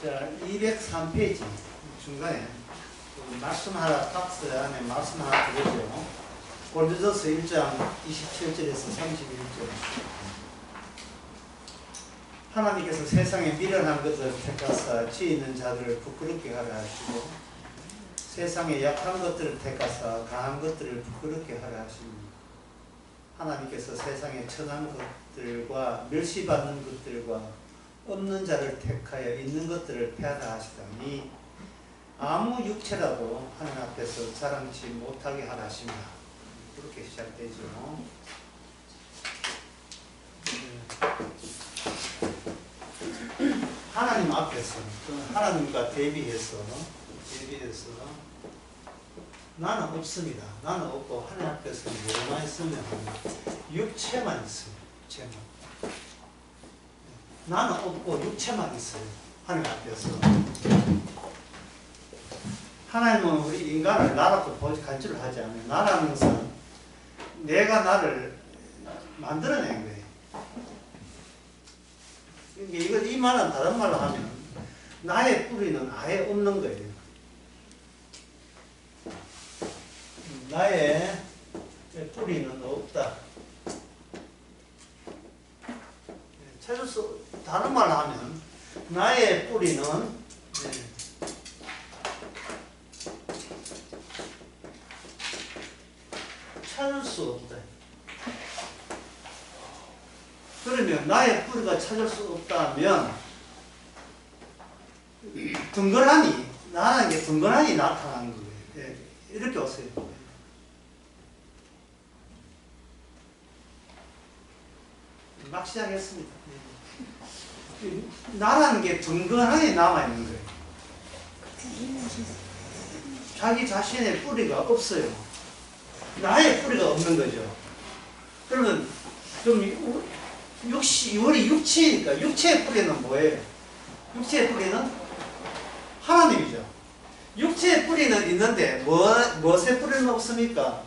자, 203페이지 중간에 말씀 하나, 박스 안에 말씀 하나 드렸죠. 고린도전서 1장 27절에서 31절. 하나님께서 세상에 미련한 것을 택하사 지혜 있는 자들을 부끄럽게 하려 하시고 세상에 약한 것들을 택하사 강한 것들을 부끄럽게 하려 하십니다. 하나님께서 세상에 천한 것들과 멸시받는 것들과 없는 자를 택하여 있는 것들을 폐하라 하시더니 아무 육체라도 하나님 앞에서 자랑치 못하게 하라 하십니다. 그렇게 시작되죠. 하나님 앞에서 하나님과 대비해서 나는 없습니다. 나는 없고 하나님 앞에서 뭐만 있으면 육체만 있어요. 육체만. 나는 없고 육체만 있어요. 하나님 앞에서. 하나님은 우리 인간을 나라고 간주를 하지 않아요. 나라는 것은 내가 나를 만들어낸 거예요. 이 말은 다른 말로 하면 나의 뿌리는 아예 없는 거예요. 나의 뿌리는 없다. 찾을 수, 다른 말로 하면 나의 뿌리는 찾을 수 없다. 그러면 나의 뿌리가 찾을 수 없다면 덩그러니 나라는 게 덩그러니 나타나는 거예요. 예, 이렇게 오세요. 막 시작했습니다. 나라는 게 덩그러니 남아있는 거예요. 자기 자신의 뿌리가 없어요. 나의 뿌리가 없는 거죠. 그러면 좀 우리 육체니까 육체의 뿌리는 뭐예요? 육체의 뿌리는 하나님이죠. 육체의 뿌리는 있는데 무엇의 뿌리는 없습니까?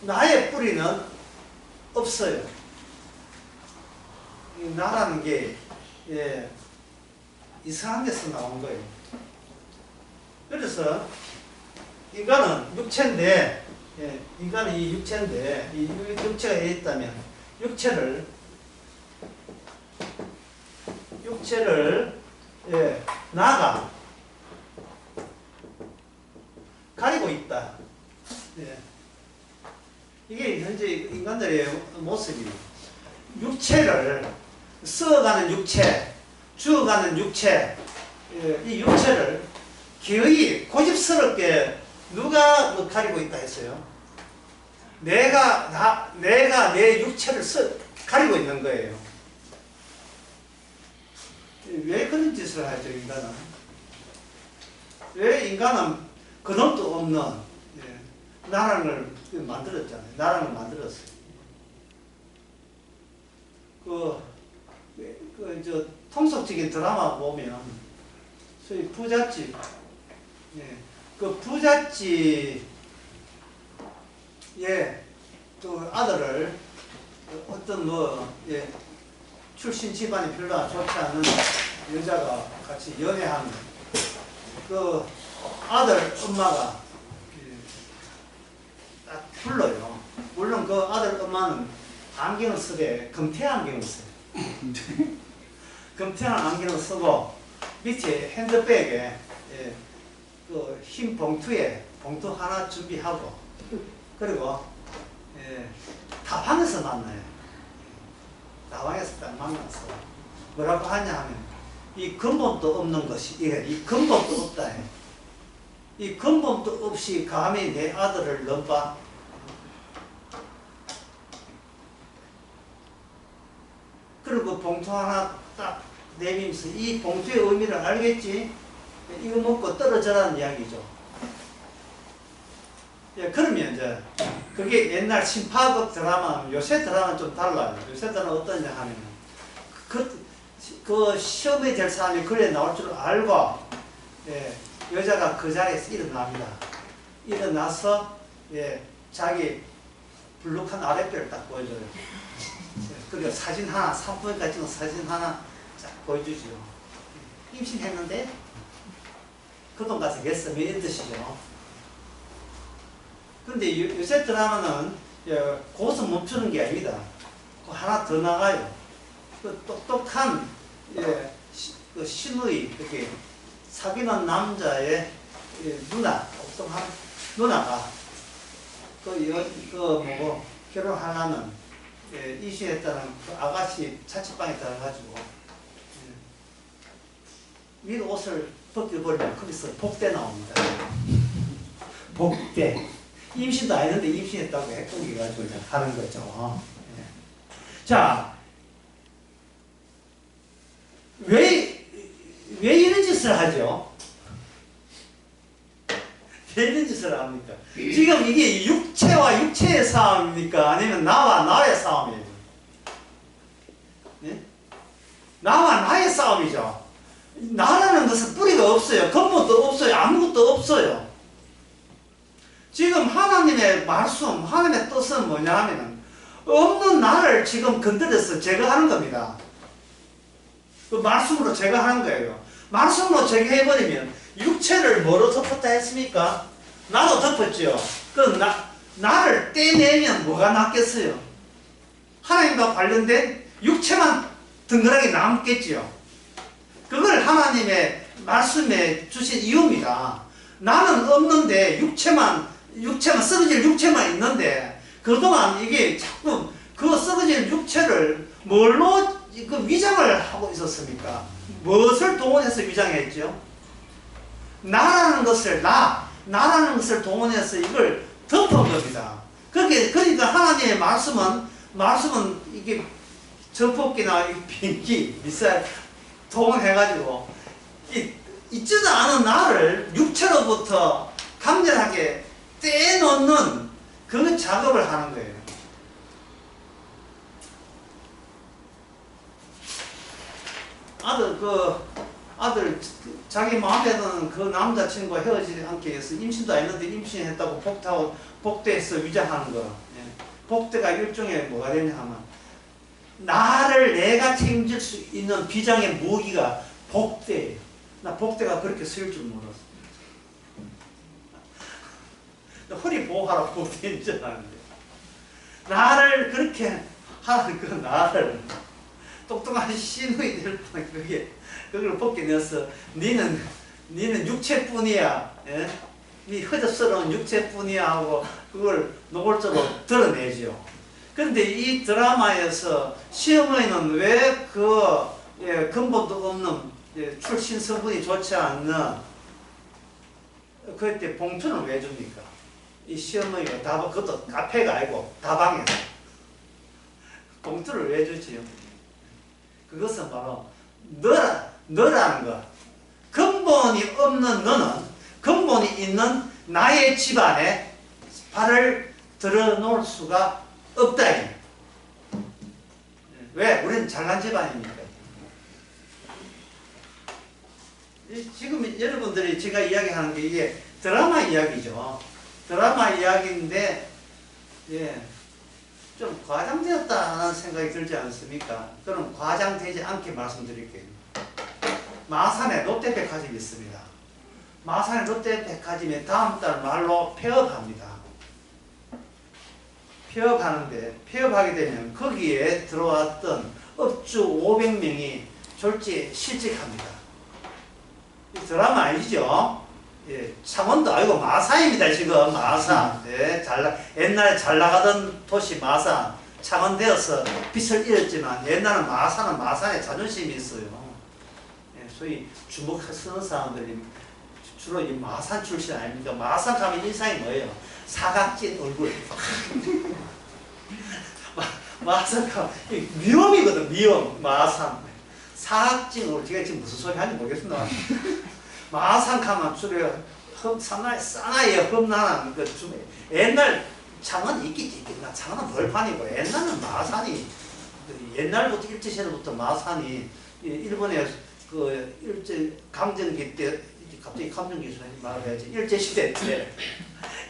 나의 뿌리는 없어요. 나라는 게 이상한 데서 나온 거예요. 그래서 인간은 육체인데 인간은 이 육체인데 이 육체가 있다면 육체를 나가 가리고 있다. 이게 현재 인간들의 모습이에요. 육체를 썩어가는 육체, 죽어가는 육체, 이 육체를 기어이 고집스럽게 누가 가리고 있다 했어요? 내가 내 육체를 가리고 있는 거예요. 왜 그런 짓을 하죠, 인간은? 왜 인간은 그놈도 없는 나라를 만들었잖아요. 나라를 만들었어요. 통속적인 드라마 보면 소위 부잣집, 그 부잣집의 또 아들을 어떤 출신 집안이 별로 좋지 않은 여자가 같이 연애하는 그 아들 엄마가 딱 불러요. 물론 그 아들 엄마는 안경을 쓰되 금태 안경을 써요. 금태한 안경을 쓰고 밑에 핸드백에 그 흰 봉투에 봉투 하나 준비하고 그리고 다방에서 만나요. 다방에서 딱 만나서 뭐라고 하냐 하면 이 근본도 없는 것이 이 근본도 없다. 이 근본도 없이 감히 내 아들을 넘봐. 그리고 봉투 하나 딱 내밀면서 이 봉투의 의미를 알겠지? 이거 먹고 떨어져라는 이야기죠. 그러면 이제 그게 옛날 신파극 드라마, 요새 드라마는 좀 달라요. 요새 드라마는 어떠냐 하면 그 시험에 될 사람이 그래 나올 줄 알고 여자가 그 자리에서 일어납니다. 일어나서 자기 불룩한 아랫배를 딱 보여줘요. 그리고 사진 하나, 3분까지 찍은 사진 하나 쫙 보여주죠. 임신했는데 그돈 가서 겠어 이런 뜻이죠. 근데 요새 드라마는 거기서 멈추는 게 아닙니다. 하나 더 나가요. 그 똑똑한 그 신우이 이렇게 사귀는 남자의 누나, 똑똑한 누나가 결혼하려는 이시했다는 그 아가씨 자취방에 들어가지고 위 옷을 벗겨버리면 거기서 복대 나옵니다. 복대. 임신도 아니는데 임신했다고 해가지고 하는 거죠. 자, 왜 이런 짓을 하죠? 왜 이런 짓을 합니까? 지금 이게 육체와 육체의 싸움입니까? 아니면 나와 나의 싸움이에요? 네? 나와 나의 싸움이죠. 나라는 것은 뿌리가 없어요. 근본도 없어요. 아무것도 없어요. 지금 하나님의 말씀, 하나님의 뜻은 뭐냐 하면 없는 나를 지금 건드려서 제거하는 겁니다. 그 말씀으로 제거하는 거예요. 말씀으로 제거해버리면 육체를 뭐로 덮었다 했습니까? 나도 덮었죠. 그 나를 떼내면 뭐가 낫겠어요? 하나님과 관련된 육체만 덩그러니 남겠죠. 그걸 하나님의 말씀에 주신 이유입니다. 나는 없는데 육체만 쓰러질 육체만 있는데 그동안 이게 자꾸 그 쓰러질 육체를 뭘로 그 위장을 하고 있었습니까? 무엇을 동원해서 위장했죠? 나라는 것을 동원해서 이걸 덮은 겁니다. 그러니까 하나님의 말씀은 이게 전폭기나 비행기, 미사일 동원해가지고 있지도 않은 나를 육체로부터 강렬하게 떼놓는 그 작업을 하는 거예요. 아들 자기 마음에 드는 그 남자친구와 헤어지지 않기 위해서 임신도 아니는데 임신했다고 복대해서 위장하는 거. 복대가 일종의 뭐가 되냐 하면 나를 내가 책임질 수 있는 비장의 무기가 복대예요. 나 복대가 그렇게 쓰일 줄 몰랐어. 허리 보호하라 복대인 줄 알았는데 나를 그렇게 하는 그 나를 똑똑한 신우이 될 뻔 그걸 벗겨내서 니는 육체뿐이야. 예? 네 허접스러운 육체뿐이야 하고 그걸 노골적으로 드러내죠. 그런데 이 드라마에서 시어머니는 왜 근본도 없는 출신 성분이 좋지 않는 그때 봉투는 왜 줍니까? 이 시어머니가 그것도 카페가 아니고 다방에서 봉투를 왜 주지요? 그것은 바로 너라는 것. 근본이 없는 너는 근본이 있는 나의 집안에 발을 들어놓을 수가 없다. 왜? 우리는 잘난 집안이니까. 지금 여러분들이 제가 이야기하는 게 이게 드라마 이야기죠. 드라마 이야기인데 좀 과장되었다는 생각이 들지 않습니까? 그럼 과장되지 않게 말씀드릴게요. 마산에 롯데백화점이 있습니다. 마산에 롯데백화점이 다음 달 말로 폐업합니다. 폐업하게 되면 거기에 들어왔던 업주 500명이 졸지에 실직합니다. 이 드라마 아니죠? 창원도 아니고 마산입니다. 지금 마산. 옛날에 잘 나가던 도시 마산. 창원되어서 빛을 잃었지만 옛날은 마산에 자존심이 있어요. 소위 주목쓰는 사람들이 주로 이 마산 출신 아닙니까? 마산 가면 인상이 뭐예요? 사각진 얼굴. 마산 가면 미움이거든. 미움. 마산. 사각진 얼굴. 제가 지금 무슨 소리 하는지 모르겠습니다. 마산 가면 주로 사나이에 험난한 옛날 창원 있겠지. 창원은 벌판이고 옛날은 마산이 옛날부터 일제시대부터 마산이 일본에 일제 강점기 때 갑자기 감정기술 말해야지. 일제시대 때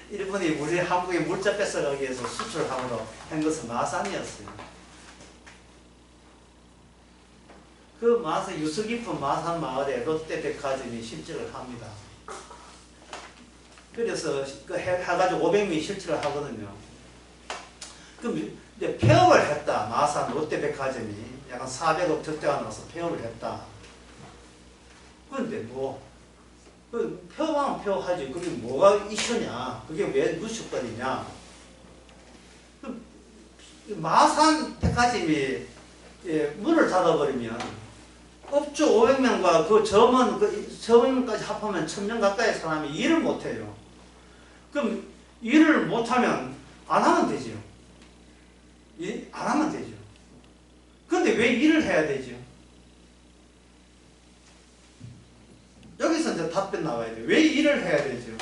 일본이 우리 한국에 물자 뺏어가기 위해서 수출함으로 한 것은 마산이었어요. 그 마산 유서 깊은 마산 마을에 롯데백화점이 실제를 합니다. 그래서 그 해가지고 500명이 실제를 하거든요. 그럼 이제 폐업을 했다. 마산 롯데백화점이 약간 400억 적자가 나서 폐업을 했다. 그런데 그 폐업하면 폐업하지. 그게 뭐가 이슈냐? 그게 왜 누식거리냐? 마산 백화점이 문을 닫아버리면 업주 500명과 그 점원까지 합하면 1000명 가까이 사람이 일을 못해요. 그럼 일을 못하면 안 하면 되죠. 안 하면 되죠. 그런데 왜 일을 해야 되죠? 여기서 이제 답변 나와야 돼요. 왜 일을 해야 되죠?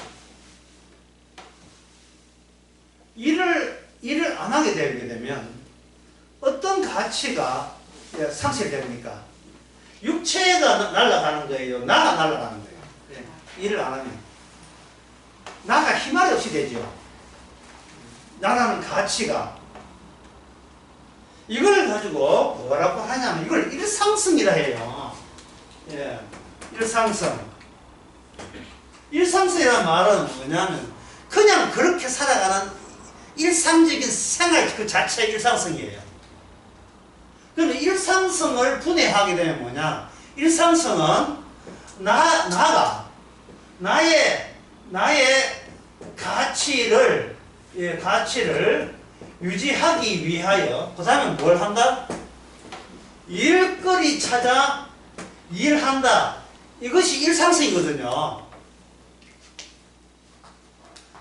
일을 안 하게 되게 되면 어떤 가치가 상실됩니까? 육체가 날아가는 거예요. 나가 날아가는 거예요. 일을 안 하면. 나가 힘알 없이 되죠. 나라는 가치가. 이걸 가지고 뭐라고 하냐면 이걸 일상성이라 해요. 일상성. 일상성이라는 말은 뭐냐면 그냥 그렇게 살아가는 일상적인 생활 그 자체의 일상성이에요. 그러면 일상성을 분해하게 되면 뭐냐? 일상성은 나가 나의 가치를 유지하기 위하여 그 다음에 뭘 한다? 일거리 찾아 일한다. 이것이 일상성이거든요.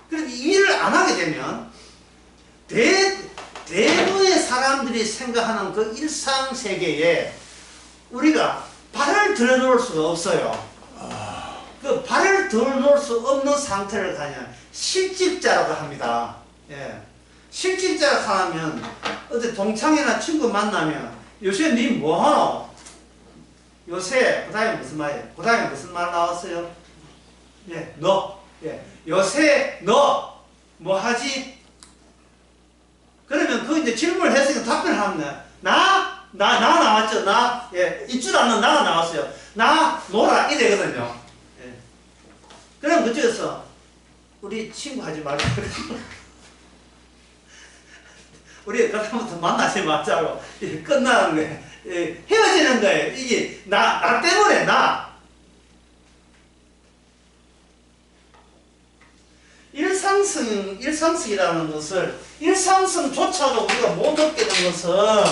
그래서 일을 안 하게 되면 대부분의 사람들이 생각하는 그 일상세계에 우리가 발을 들여놓을 수가 없어요. 그 발을 들여놓을 수 없는 상태를 가냐 실직자라고 합니다. 실직자라고 하면 어디 동창이나 친구 만나면 요새 니 뭐하노? 요새 그 다음에 무슨 말이에요? 그 다음에 무슨 말 나왔어요? 너. 요새 너 뭐하지? 그러면 그 이제 질문을 했으니까 답변을 하면 나 나왔죠. 있지도 않는 나가 나왔어요. 나 놀아 이래거든요. 그럼 그쪽에서 우리 친구 하지 말고 우리 그다음부터 만나지 말자고 끝나는 거예요. 헤어지는 거예요. 이게 나 때문에 일상성이라는 것을 일상성조차도 우리가 못 얻게 된 것은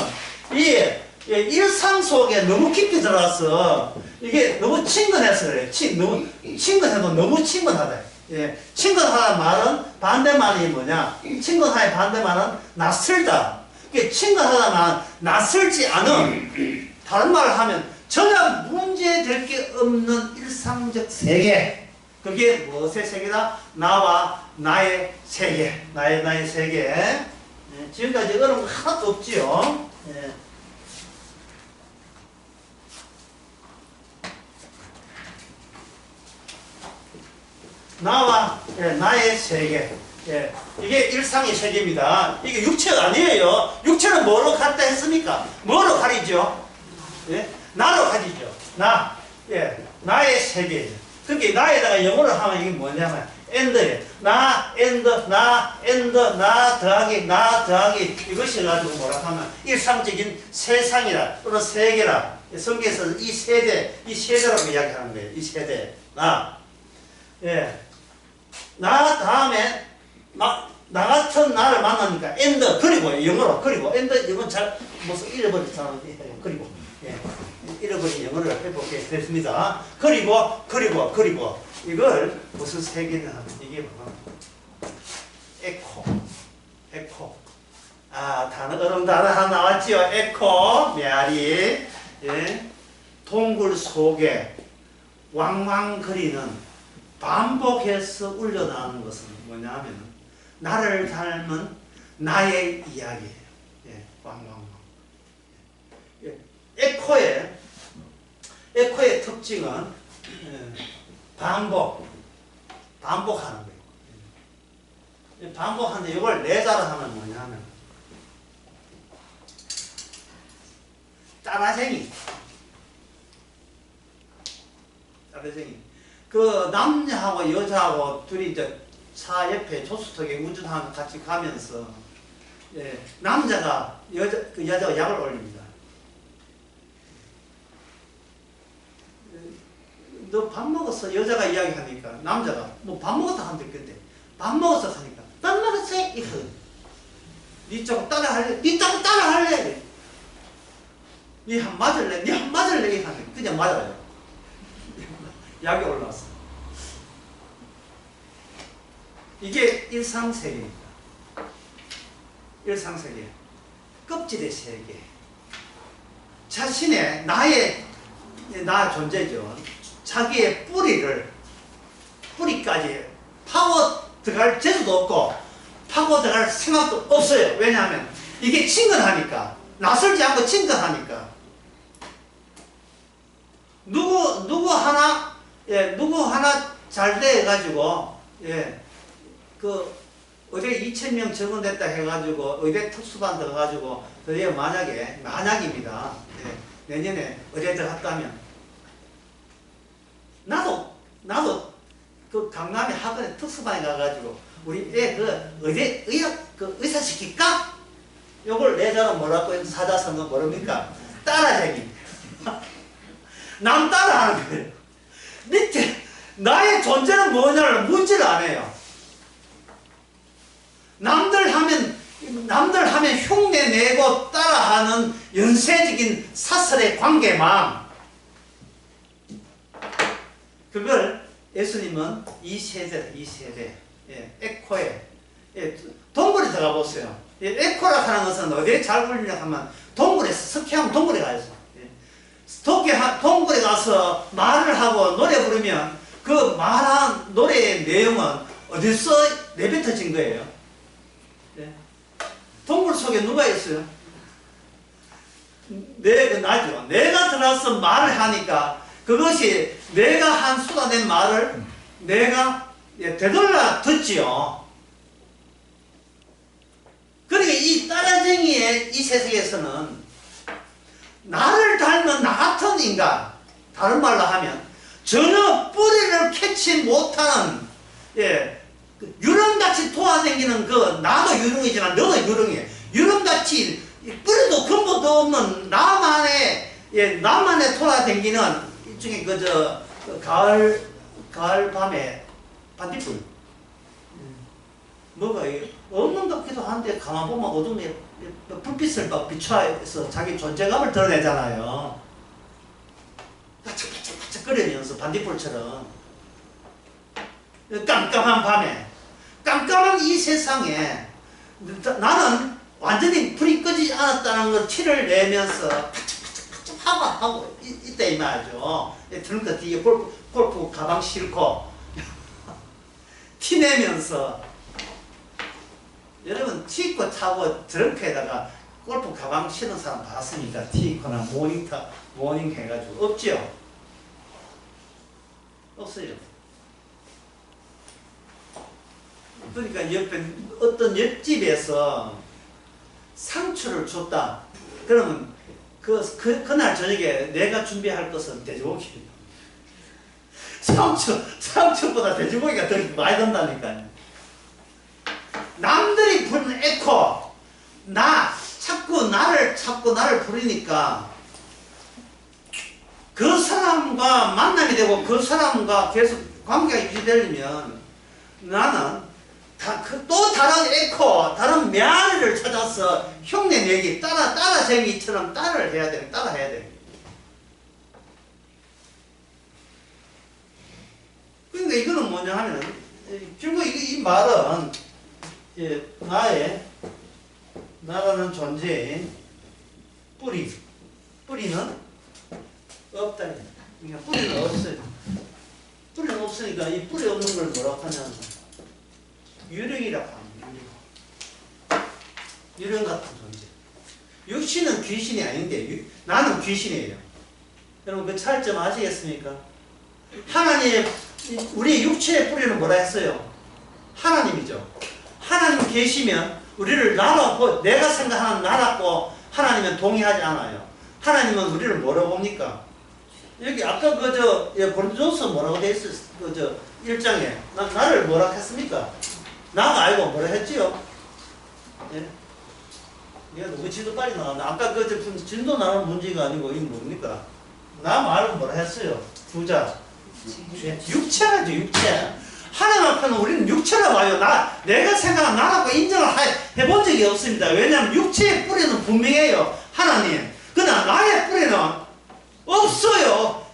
일상 속에 너무 깊이 들어가서 이게 너무 친근해서 그래요. 친근해도 너무 친근하다. 친근하다는 말은 반대말이 뭐냐? 친근하의 반대말은 낯설다. 친근하다는 말은 낯설지 않은, 다른 말을 하면 전혀 문제될 게 없는 일상적 세계. 그게 무엇의 세계다? 나와 나의 세계. 나의 세계. 지금까지 어려운 거 하나도 없지요. 나와 나의 세계. 이게 일상의 세계입니다. 이게 육체가 아니에요. 육체는 뭐로 갖다 했습니까? 뭐로 가리죠? 나로 가리죠. 나의 세계. 그게 나에다가 영어로 하면 이게 뭐냐면 and예요. 나 더하기 이것이 가지고 뭐라 하면 일상적인 세상이라 또는 세계라. 성경에서 이 세대라고 이야기하는 거예요. 이 세대. 나 다음에 나 같은 나를 만나니까 and 그리고 영어로 그리고 and 이건 잘 무슨 잃어버린 사람이 해요. 그리고 잃어버린 영어를 해보게 됐습니다. 그리고 이걸 무슨 세계냐 하면 이게 뭐야? 에코. 어려운 단어 하나 나왔지요. 에코 메아리. 동굴 속에 왕왕거리는 반복해서 울려나오는 것은 뭐냐 하면 나를 닮은 나의 이야기예요. 왕왕왕. 에코의 특징은 반복하는 거예요. 반복하는데 이걸 내자로 하면 뭐냐 하면 따라쟁이. 따라쟁이. 그 남자하고 여자하고 둘이 이제 차 옆에 조수석에 운전하고 같이 가면서 예, 남자가 그 여자가 약을 올립니다. 너 밥 먹었어? 여자가 이야기하니까 남자가 뭐 밥 먹었다 하면 되겠대. 밥 먹었어 하니까 밥 먹었어? 이거 니 조금 따라 할래? 니 조금 따라 할래? 니 한 맞을래? 니 한 맞을래? 하면 그냥 맞아요. 약이 올라왔어. 이게 일상세계입니다. 일상세계. 껍질의 세계. 자신의 나 존재죠. 자기의 뿌리까지 파고 들어갈 재주도 없고 파고 들어갈 생각도 없어요. 왜냐하면 이게 친근하니까. 낯설지 않고 친근하니까. 누구 하나 잘 돼가지고 의대 2,000명 정원됐다 해가지고 의대 특수반 들어가지고 드디어 만약입니다. 예, 내년에 의대 들어갔다면 나도 그 강남의 학원에 특수반에 가가지고 우리 애 의대 의사 시킬까? 요걸 내자는 뭐라고 사자성은 모릅니까? 따라쟁이. 남 따라하는 거예요. 밑에 나의 존재는 뭐냐를 문제를 안 해요. 남들 하면 흉내내고 따라하는 연쇄적인 사설의 관계망. 그걸 예수님은 이 세대. 예, 에코에. 예, 동굴에 들어가 보세요. 예, 에코라 하는 것은 어디에 잘 불리냐 하면 동굴에서, 스키하면 동굴에 가야죠. 예. 동굴에 가서 말을 하고 노래 부르면 그 말한 노래의 내용은 어디서 내뱉어진 거예요? 예. 동굴 속에 누가 있어요? 나죠. 내가 들어가서 말을 하니까 그것이 내가 쏟아낸 말을 내가 되돌려 듣지요. 그러니까 이 따라쟁이의 이 세상에서는 나를 닮은 나 같은 인간, 다른 말로 하면 전혀 뿌리를 캐치 못하는 유령같이 돌아다니는 나도 유령이지만 너도 유령이에요. 유령같이 뿌리도 근본도 없는 나만의 돌아다니는 일종의 가을 밤에 반딧불. 뭐가 없는 것 같기도 한데 가만 보면 어둠에 불빛을 막 비춰서 자기 존재감을 드러내잖아요. 반짝반짝거리면서 반딧불처럼 깜깜한 밤에, 깜깜한 이 세상에 나는 완전히 불이 끄지 않았다는 걸 티를 내면서 하고 있다 이 말이죠. 트렁크 뒤에 골프 가방 싣고 티 내면서, 여러분 티 입고 타고 트렁크에다가 골프 가방 싣는 사람 봤습니까? 티 입거나 모닝 해가지고. 없죠? 없어요. 그러니까 옆에 어떤 옆집에서 상추를 줬다. 그러면 그날 저녁에 내가 준비할 것은 돼지고기. 상추보다 돼지고기가 더 많이 든다니까요. 남들이 부르는 에코, 자꾸 나를 부르니까 그 사람과 만남이 되고 그 사람과 계속 관계가 유지되려면 나는 또 다른 에코, 다른 메아리를 찾아서 흉내내기, 따라쟁이처럼 따라해야 돼. 그러니까 이거는 뭐냐 하면, 결국 이 말은, 나라는 존재인 뿌리는 없다. 그러니까 뿌리는 없어요. 뿌리는 없으니까 이 뿌리 없는 걸 뭐라고 하냐면, 유령이라고 합니다. 유령 같은 존재. 육신은 귀신이 아닌데 나는 귀신이에요. 여러분 그 차이점 아시겠습니까? 하나님, 우리 육체의 뿌리는 뭐라 했어요? 하나님이죠. 하나님 계시면 우리를 나라고, 내가 생각하는 나라고 하나님은 동의하지 않아요. 하나님은 우리를 뭐라고 봅니까? 여기 아까 고린도전서 뭐라고 돼 있었, 1장에. 나를 뭐라 했습니까? 나가 알고 뭐라 했지요? 예? 내가 누구 지도 빨리 나왔나? 아까 진도 나는 문제가 아니고, 이게 뭡니까? 나 말은 뭐라 했어요? 부자. 육체라죠, 육체. 하나님 앞에는 우리는 육체라고 봐요. 내가 생각한 나라고 인정을 해본 적이 없습니다. 왜냐하면 육체의 뿌리는 분명해요. 하나님. 그러나 나의 뿌리는 없어요.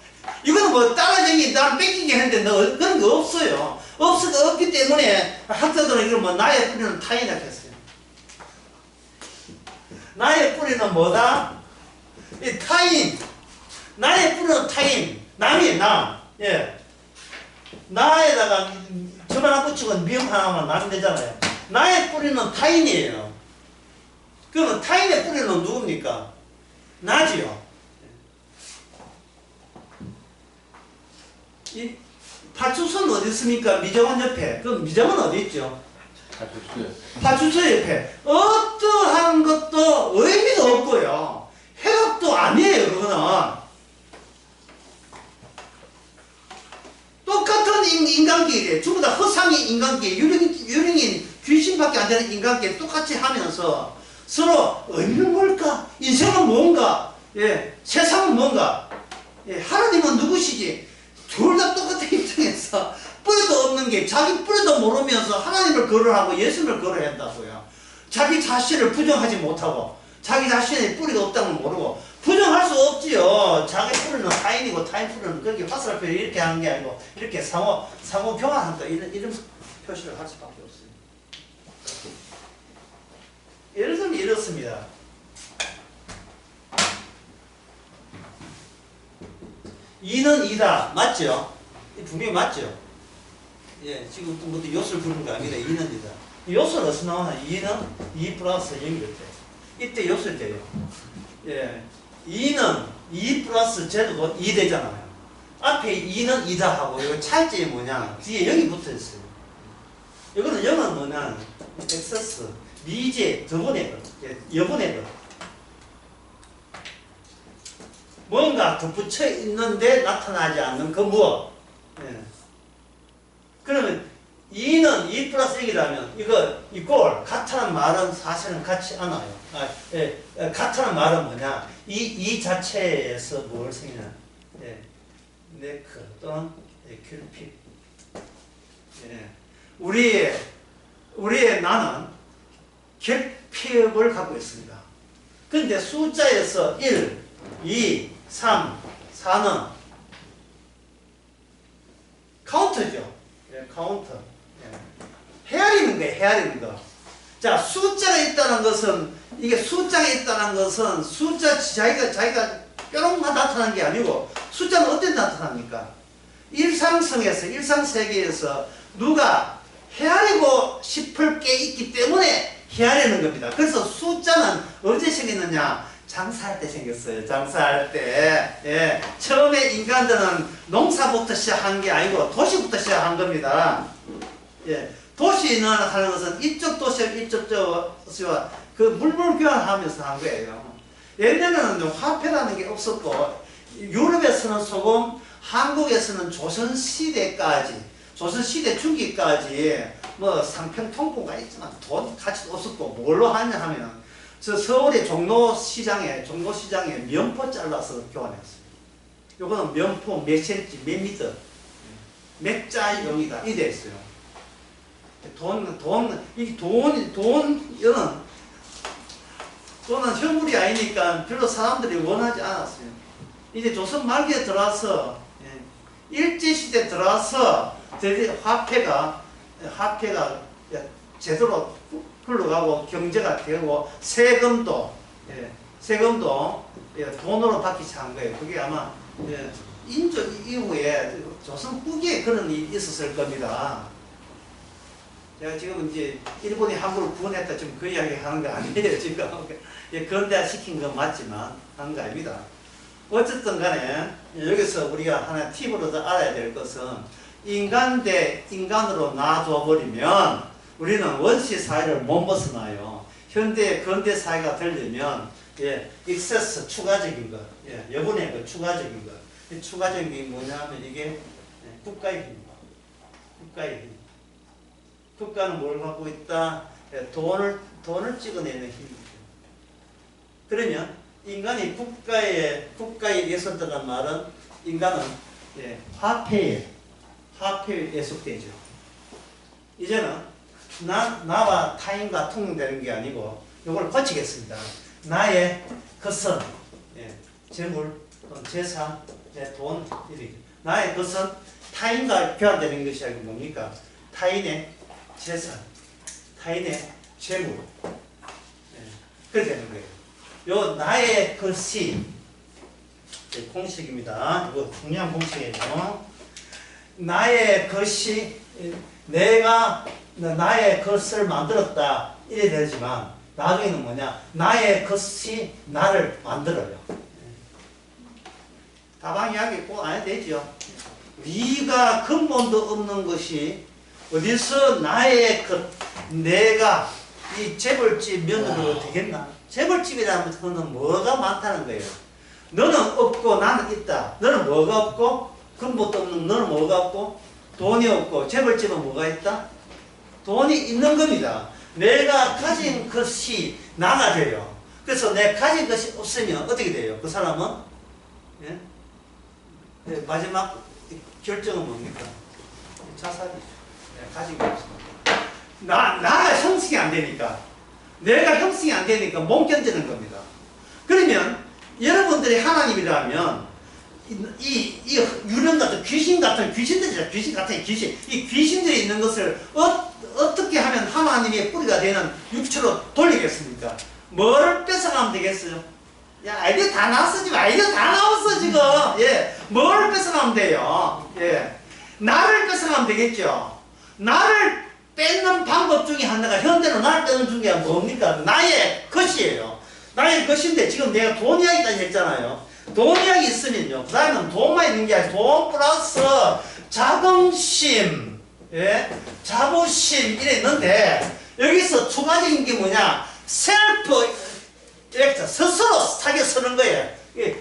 이거는 뭐 따라쟁이, 나를 뺏기게 했는데 그런 거 없어요. 없기 때문에 학자들은 이걸 뭐 나의 뿌리는 타인이라 했어요. 나의 뿌리는 뭐다? 이 타인. 나의 뿌리는 타인. 남이 남. 예. 나에다가 점 하나 붙이고 미음 하나만 나면 되잖아요. 나의 뿌리는 타인이에요. 그러면 타인의 뿌리는 누굽니까? 나지요. 이 파출소는 어디 있습니까? 미정원 옆에. 그럼 미정원 어디 있죠? 파출소 옆에. 어떠한 것도 의미도 없고요. 해답도 아니에요. 그거는. 똑같은 인간끼리, 전부 다 허상의 인간끼리, 유령인 귀신밖에 안 되는 인간끼리 똑같이 하면서 서로 의미는 뭘까? 인생은 뭔가? 예, 세상은 뭔가? 예, 하나님은 누구시지? 둘 다 똑같은 입장에서 뿌리도 없는 게 자기 뿌리도 모르면서 하나님을 거론하고 예수님을 거론한다고요. 자기 자신을 부정하지 못하고 자기 자신의 뿌리가 없다는 걸 모르고 부정할 수 없지요. 자기 뿌리는 타인이고 타인 뿌리는 그렇게 화살표 이렇게 하는 게 아니고 이렇게 상호 교환한다 이런 표시를 할 수밖에 없어요. 예를 들면 이렇습니다. 이는 이다. 맞죠? 분명히 맞죠? 예, 지금 뭐 요소를 부르는 거 아닙니다. 이는 이다. 요소는 어디서 나오나? 이는 2 플러스 연결돼. 이때 요소를 돼요. 예. 2는 2 플러스 제도 2 되잖아요. 앞에 2는 2다 하고, 이거 차이점이 뭐냐? 뒤에 0이 붙어 있어요. 이거는 0은 뭐냐? 엑세스, 미제, 저번의 것, 여번의 것. 뭔가 덧붙여 있는데 나타나지 않는 그 무엇? 예. 그러면 2는 2 플러스 0이라면 이거 이꼴 같다는 말은 사실은 같지 않아요. 같다는 말은 뭐냐? 이 자체에서 뭘 생기냐? 예. 네크 또는 큐피드. 예. 우리의 나는 결핍을 갖고 있습니다. 근데 숫자에서 1, 2, 3, 4는 카운터죠. 예, 카운터. 예. 헤아리는 거예요, 헤아리는 거. 자, 숫자가 있다는 것은, 이게 숫자가 있다는 것은 숫자 자기가 뾰롱만 나타난 게 아니고, 숫자는 어떻게 나타납니까? 일상세계에서 누가 헤아리고 싶을 게 있기 때문에 헤아리는 겁니다. 그래서 숫자는 언제 생겼느냐? 장사할 때 생겼어요. 장사할 때. 예. 처음에 인간들은 농사부터 시작한 게 아니고 도시부터 시작한 겁니다. 예. 도시는 하는 것은 이쪽 도시와 이쪽 도시와 그 물물 교환하면서 한 거예요. 옛날에는 화폐라는 게 없었고, 유럽에서는 소금, 한국에서는 조선시대 중기까지 뭐 상평통고가 있지만 돈 가치도 없었고, 뭘로 하냐 하면 저 서울의 종로시장에 면포 잘라서 교환했어요. 요거는 면포 몇 cm, 몇 미터, 몇 자용이다 이래 있어요. 돈은 현물이 아니니까 별로 사람들이 원하지 않았어요. 이제 조선 말기에 들어와서, 일제시대 들어와서 화폐가 제대로 흘러가고 경제가 되고 세금도 돈으로 받기 시작한 거예요. 그게 아마 인조 이후에 조선 후기에 그런 일이 있었을 겁니다. 제가 지금 이제 일본이 한국을 구원했다 지금 그 이야기 하는 거 아니에요. 지금 근대화 시킨 건 맞지만 하는 거 아닙니다. 어쨌든 간에 여기서 우리가 하나 팁으로 더 알아야 될 것은, 인간 대 인간으로 놔둬버리면 우리는 원시 사회를 못 벗어나요. 근대 사회가 되려면, 익세스 추가적인 것, 여분의 것 추가적인 것. 추가적인 게 뭐냐면 이게 국가의 힘입니다. 국가의 힘. 국가는 뭘 갖고 있다? 돈을 찍어내는 힘이죠. 그러면 인간이 국가에 예속되는 말은 인간은 화폐에 예속되죠. 이제는 나와 타인과 통용되는 게 아니고 이걸 고치겠습니다. 나의 것은 재물, 또는 재산, 돈, 이렇게. 나의 것은 타인과 교환되는 것이 아니고 뭡니까? 타인의 재산, 타인의 재물. 그렇게 되는 거예요. 요 나의 것이 공식입니다. 이거 중요한 공식이에요. 나의 것이 내가 나의 것을 만들었다 이래 되지만 나중에는 뭐냐? 나의 것이 나를 만들어요. 다방 이야기 꼭 안 해도 되죠. 네가 근본도 없는 것이 어디서 나의 것, 내가 이 재벌집 며느리로 되겠나? 재벌집이라는 것은 뭐가 많다는 거예요. 너는 없고 나는 있다. 너는 뭐가 없고 근본도 없는 너는 뭐가 없고 돈이 없고 재벌집은 뭐가 있다? 돈이 있는 겁니다. 내가 가진 것이 나가 돼요. 그래서 내가 가진 것이 없으면 어떻게 돼요? 그 사람은 마지막 결정은 뭡니까? 자살이죠. 가진 게 없습니다. 나가 형성이 안 되니까, 내가 형성이 안 되니까 못 견디는 겁니다. 그러면 여러분들이 하나님이라면 이 유령 같은 귀신들이죠. 이 귀신들이 있는 것을 어떻게 하면 하나님의 뿌리가 되는 육체로 돌리겠습니까? 뭐를 뺏어가면 되겠어요? 야, 아이디어 다 나왔어, 지금. 아이디어 다 나왔어, 지금. 뭘 뺏어가면 돼요? 나를 뺏어가면 되겠죠? 나를 뺏는 방법 중에 하나가, 현대로 나를 뺏는 중에 뭡니까? 나의 것이에요. 나의 것인데, 지금 내가 돈 이야기 있다고 했잖아요. 돈 이야기 있으면요. 그 다음은 돈만 있는 게 아니라 돈 플러스 자긍심, 자부심, 이래 있는데, 여기서 추가적인 게 뭐냐? 셀프, 스스로 자기 서는 거예요.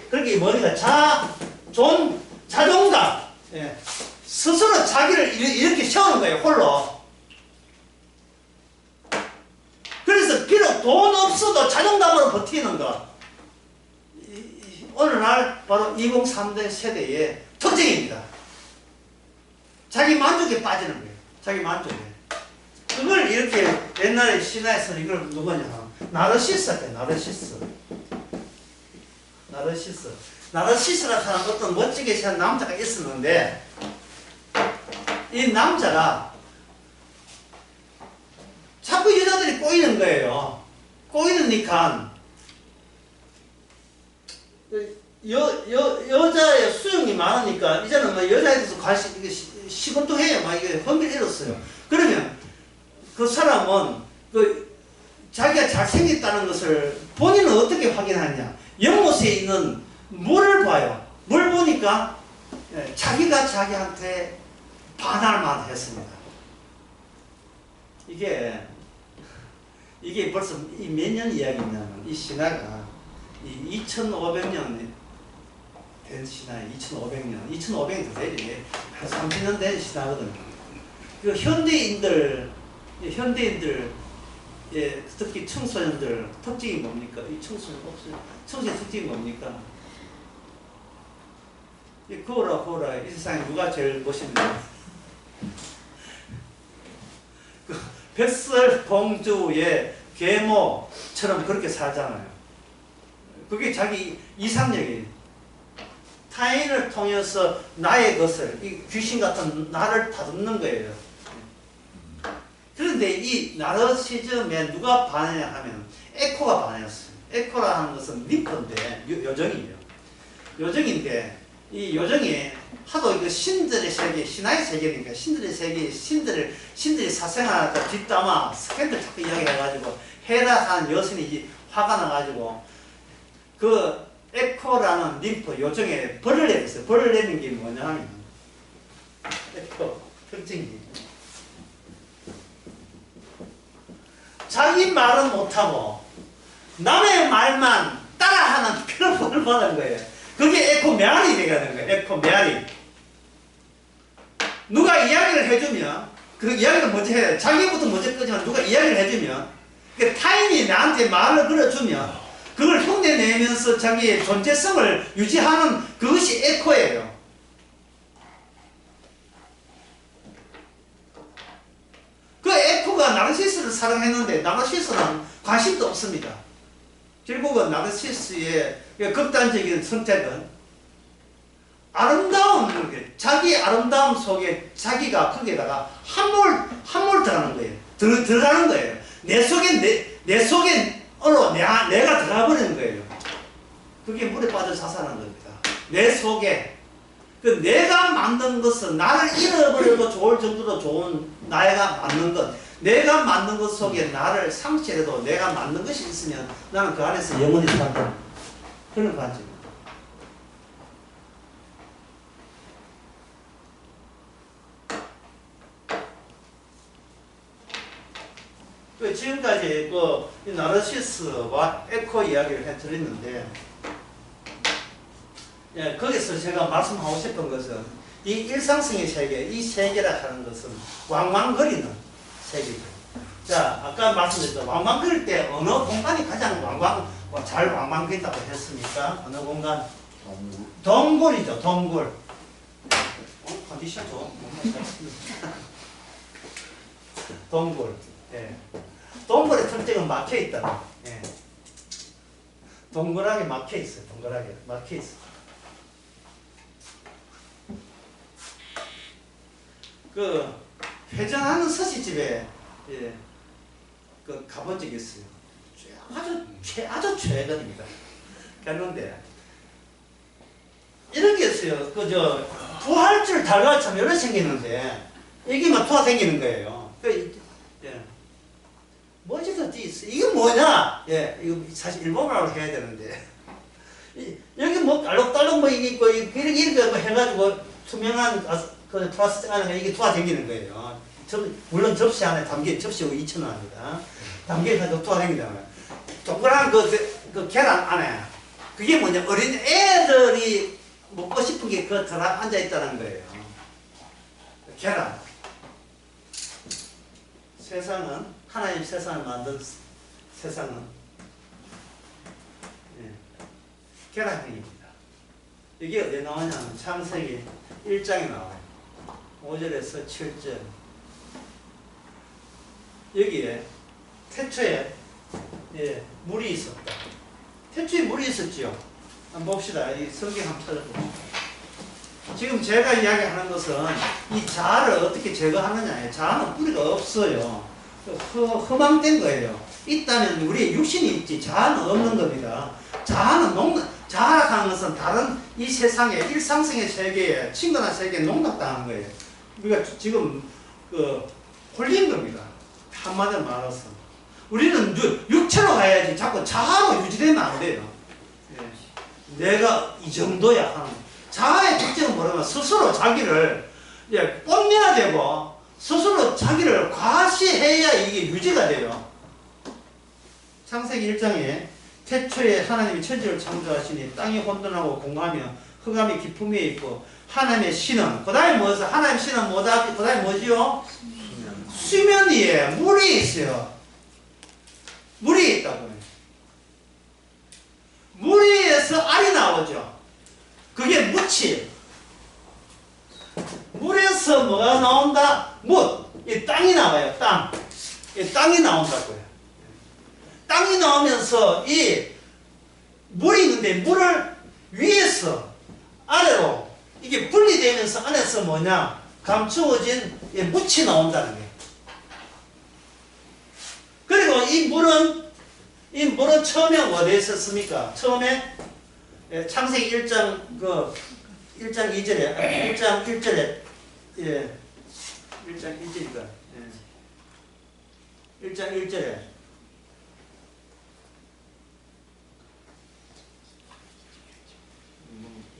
그렇게 머리가 자존감. 스스로 자기를 이렇게 세우는 거예요, 홀로. 그래서 비록 돈 없어도 자존감으로 버티는 거. 오늘날 바로 2030 세대의 특징입니다. 자기 만족에 빠지는 거예요. 자기 만족에. 그걸 이렇게 옛날에 신화에서 이걸 누구냐? 나르시스한테 나르시스라 하는 어떤 멋지게 산 남자가 있었는데, 이 남자가 자꾸 여자들이 꼬이는 거예요. 꼬이니까 여자의 수용이 많으니까 이제는 뭐 여자에 대해서 시건도 해요. 막 이게 흥미를 잃었어요. 그러면 그 사람은 자기가 잘생겼다는 것을 본인은 어떻게 확인하느냐? 연못에 있는 물을 봐요. 물 보니까 자기가 자기한테 반할만 했습니다. 이게 벌써 몇 년 이야기냐면, 이 신화가 2500년 된 신화예요. 2500년 더 되지. 한 30년 된 신화거든요. 그 현대인들 특히 청소년들 특징이 뭡니까? 이 청소년 특징이 뭡니까? 이 거라 이 세상에 누가 제일 멋있느냐? 그 백설공주의 계모처럼 그렇게 살잖아요. 그게 자기 이상적인 타인을 통해서 나의 것을, 이 귀신 같은 나를 다듬는 거예요. 그런데 이 나르시즘에 누가 반했냐 하면 에코가 반했어요. 에코라는 것은 림프인데 요정이에요. 요정인데 이 요정이 하도 이거 신들의 세계, 신화의 세계니까 신들의 세계, 신들이 사생활 뒷담화 스캔들 자꾸 이야기해가지고 헤라한 여신이 화가 나가지고 그 에코라는 림프 요정에 벌을 내렸어요. 벌을 내는 게 뭐냐 하면 에코 특징이 자기 말은 못하고 남의 말만 따라하는 그런 벌을 받은 거예요. 그게 에코 메아리 되는 거예요. 에코 메아리. 누가 이야기를 해주면 그 이야기를 먼저 해야 자기부터 먼저 끄지만 누가 이야기를 해주면 그 타인이 나한테 말을 걸어주면 그걸 흉내내면서 자기의 존재성을 유지하는 그것이 에코예요. 그 에코가 나르시스를 사랑했는데 나르시스는 관심도 없습니다. 결국은 나르시스의 극단적인 선택은 아름다운, 자기 아름다움 속에 자기가 거기에다가 함몰 들어가는 거예요. 들어가는 거예요. 내 속에 내가 들어가 버리는 거예요. 그게 물에 빠져 자살하는 겁니다. 내 속에. 그 내가 만든 것은 나를 잃어버려도 좋을 정도로 좋은 나가 만든 것, 내가 만든 것 속에 나를 상실해도 내가 만든 것이 있으면 나는 그 안에서 영원히 산다. 그런 관점입니다. 지금까지 이 나르시스와 에코 이야기를 해드렸는데, 예, 거기서 제가 말씀하고 싶은 것은 이 일상성의 세계, 이 세계라 하는 것은 왕왕거리는 세계죠. 자, 아까 말씀드렸죠. 왕왕거릴 때 어느 공간이 가장 잘 왕왕거린다고 했습니까? 어느 공간? 동굴이죠, 동굴. 컨디션 좋은 동굴. 예. 동굴의 특징은 막혀있다. 예. 동그랗게 막혀있어요. 동그랗게 막혀있어요. 그 회전하는 스시집에 예, 그 가본 적이 있어요. 아주 최근입니다. 갔는데 이런 게 있어요. 부활줄 달걀 참 여러 생기는데 여기만 투하 생기는 거예요. 예. 뭐지도 있어. 이게 뭐냐? 예, 이거 사실 일본어로 해야 되는데 여기 뭐 알록달록 뭐 이게 있고 이렇게 뭐 해가지고 투명한 그 플라스틱 안에 이게 투하 생기는 거예요. 물론 접시 안에 접시가 2,000원입니다. 담겨서 투하 생기잖아요. 동그란 그 계란 안에 그게 뭐냐? 어린 애들이 먹고 싶은 게 그 들어 앉아 있다는 거예요. 계란. 세상은 하나님 세상을 만든 세상은 예, 계란형입니다. 이게 어디에 나오냐면 창세기 1장에 나와요. 5절에서 7절. 여기에 태초에 예, 물이 있었다. 태초에 물이 있었지요. 한번 봅시다. 이 성경 한번 찾아보세요. 지금 제가 이야기하는 것은 이 자아를 어떻게 제거하느냐예요. 자아는 뿌리가 없어요. 허망된 거예요. 있다면 우리의 육신이 있지 자아는 없는 겁니다. 자아라는 것은 다른 이 세상의 일상성의 세계에 친근한 세계에 농락당한 거예요. 우리가 지금 홀린 겁니다. 한마디로 말해서 우리는 육체로 가야지 자꾸 자아로 유지되면 안 돼요. 내가 이 정도야 하는 자아의 특징은 뭐냐면 스스로 자기를 뽐내야되고 스스로 자기를 과시해야 이게 유지가 돼요. 창세기 1장에 태초에 하나님이 천지를 창조하시니 땅이 혼돈하고 공하며 흑암이 깊음에 있고 하나님의 신은 그 다음에 뭐였어? 하나님의 신은 뭐다? 그 다음에 뭐지요? 수면 위에 물이 있어요. 물이 있다고요. 물 위에서 알이 나오죠. 그게 묻지. 물에서 뭐가 나온다? 묻. 이 땅이 나와요. 땅. 이 땅이 나온다고요. 땅이 나오면서 이 물이 있는데 물을 위에서 아래로 이게 분리되면서 안에서 뭐냐? 감추어진 묻이 나온다는 거예요. 그리고 이 물은 처음에 어디에 있었습니까? 처음에 창세기 1장 2절에 1장 1절에 1장 1절이니까 1장 1절에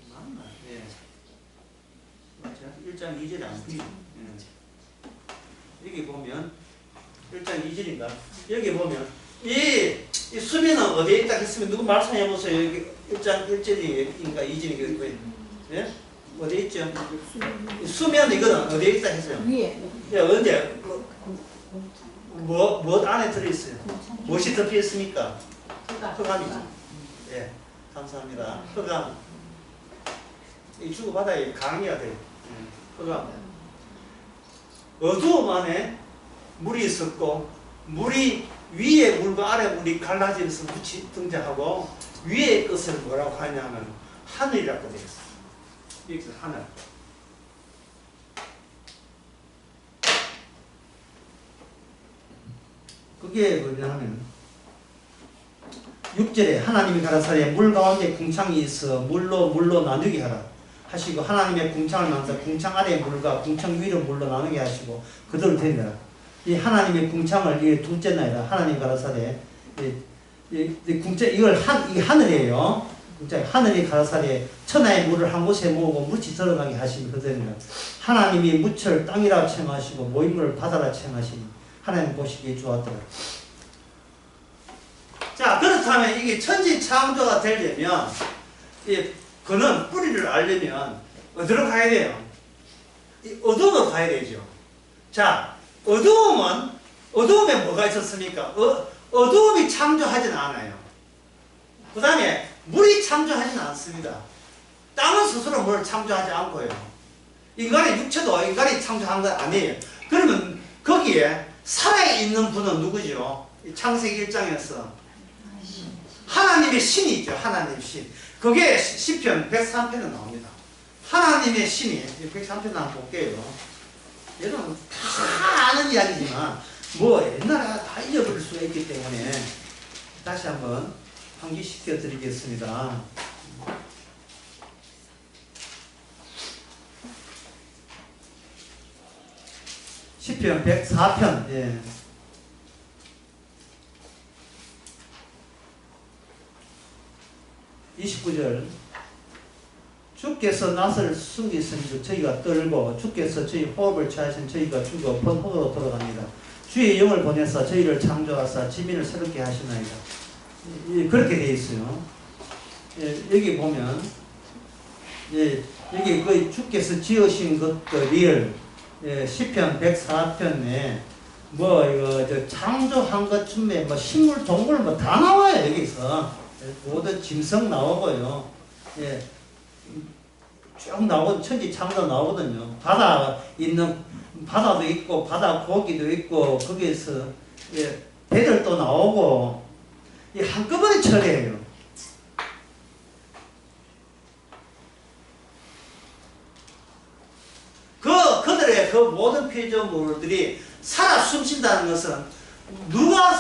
맞나? 예. 맞죠? 1장 2절에 안 보이죠? 여기 보면 1장 2절인가? 여기 보면 이 수면은 어디에 있다 했으면 누구 말씀해 보세요. 여기 1절인가 2절인가 예? 어디에 있죠? 수면 이거는 어디에 있다 했어요? 위에. 예, 언제? 뭐 안에 들어있어요? 무엇이 덮여 있습니까? 흑암이죠. 예, 감사합니다. 흑암. 이 주고받아야 강의가 돼요. 흑암. 어두움 안에 물이 있었고, 물이 위에 물과 아래 물이 갈라지면서 등장하고, 위에 것을 뭐라고 하냐면 하늘이라고 되어 있어요. 여기서 하늘. 그게 뭐냐면 6절에 하나님이 가라사대 물 가운데 궁창이 있어 물로 나누게 하라 하시고 하나님의 궁창을 만들어 궁창 아래 물과 궁창 위로 물로 나누게 하시고 그대로 되니라. 이 하나님의 궁창을 이 둘째 날이라 하나님 가라사대 이 궁창 이걸 이 하늘이에요. 하늘이 가라사대 천하의 물을 한 곳에 모으고 묻이 들어가게 하시니 그대로니라. 하나님이 묻을 땅이라稱하시고 모임을 바다라稱하시니 하나님 보시기에 좋았더라. 자, 그렇다면 이게 천지 창조가 되려면, 그는 뿌리를 알려면 어디로 가야 돼요? 이 어둠으로 가야 되죠. 자, 어두움에 뭐가 있었습니까? 어두움이 창조하지는 않아요. 그 다음에 물이 창조하지는 않습니다. 땅은 스스로 뭘 창조하지 않고요. 인간의 육체도 인간이 창조한 건 아니에요. 그러면 거기에 살아있는 분은 누구죠? 창세기 1장에서 하나님의 신이 있죠. 하나님의 신. 그게 시편 103편에 나옵니다. 하나님의 신이 103편 한번 볼게요. 여러분 다 아는 이야기지만 뭐 옛날에 다 잊어버릴 수가 있기 때문에 다시 한번 환기시켜 드리겠습니다. 시편 104편, 예. 29절. 주께서 낯을 숨기심도 저희가 떨고 주께서 저희 호흡을 취하신 저희가 죽어 번호로 돌아갑니다. 주의 영을 보내사 저희를 창조하사 지민을 새롭게 하시나이다. 그렇게 되어 있어요. 예, 여기 보면 예, 여기 그 주께서 지으신 것들을 예, 시편 104편에 뭐 이거 저 창조한 것쯤에 뭐 식물 동물 뭐 다 나와요. 여기서 모든 짐승 나오고요. 예, 쭉 나오고 천지 창조 나오거든요. 바다 있는 바다도 있고 바다 고기도 있고 거기에서 예, 배들도 나오고 이 한꺼번에 처리해요. 그들의 그 모든 피조물들이 살아 숨쉰다는 것은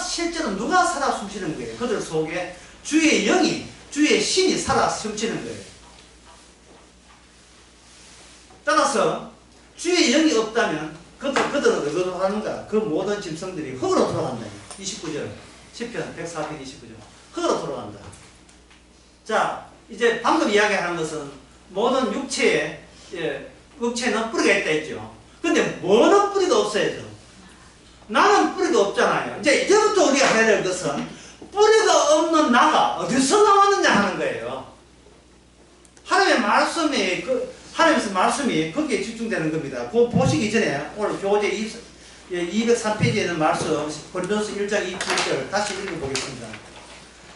실제로 누가 살아 숨쉬는 거예요? 그들 속에 주의 영이, 주의 신이 살아 숨쉬는 거예요. 따라서 주의 영이 없다면 그들은 어디로 가는가? 그 모든 짐승들이 흙으로 돌아간다. 29절, 시편 104편 29절. 흙으로 돌아간다. 자, 이제 방금 이야기하는 것은 모든 육체에 육체는 뿌리가 있다 했죠. 근데 뭐는 뿌리가 없어야죠. 나는 뿌리가 없잖아요. 이제부터 우리가 해야 될 것은 뿌리가 없는 나가 어디서 나왔느냐 하는 거예요. 하나님의 말씀이 하나님의 말씀이 거기에 집중되는 겁니다. 그거 보시기 전에 오늘 교재 203페이지에 있는 말씀 고린도서 1장 27절 다시 읽어보겠습니다.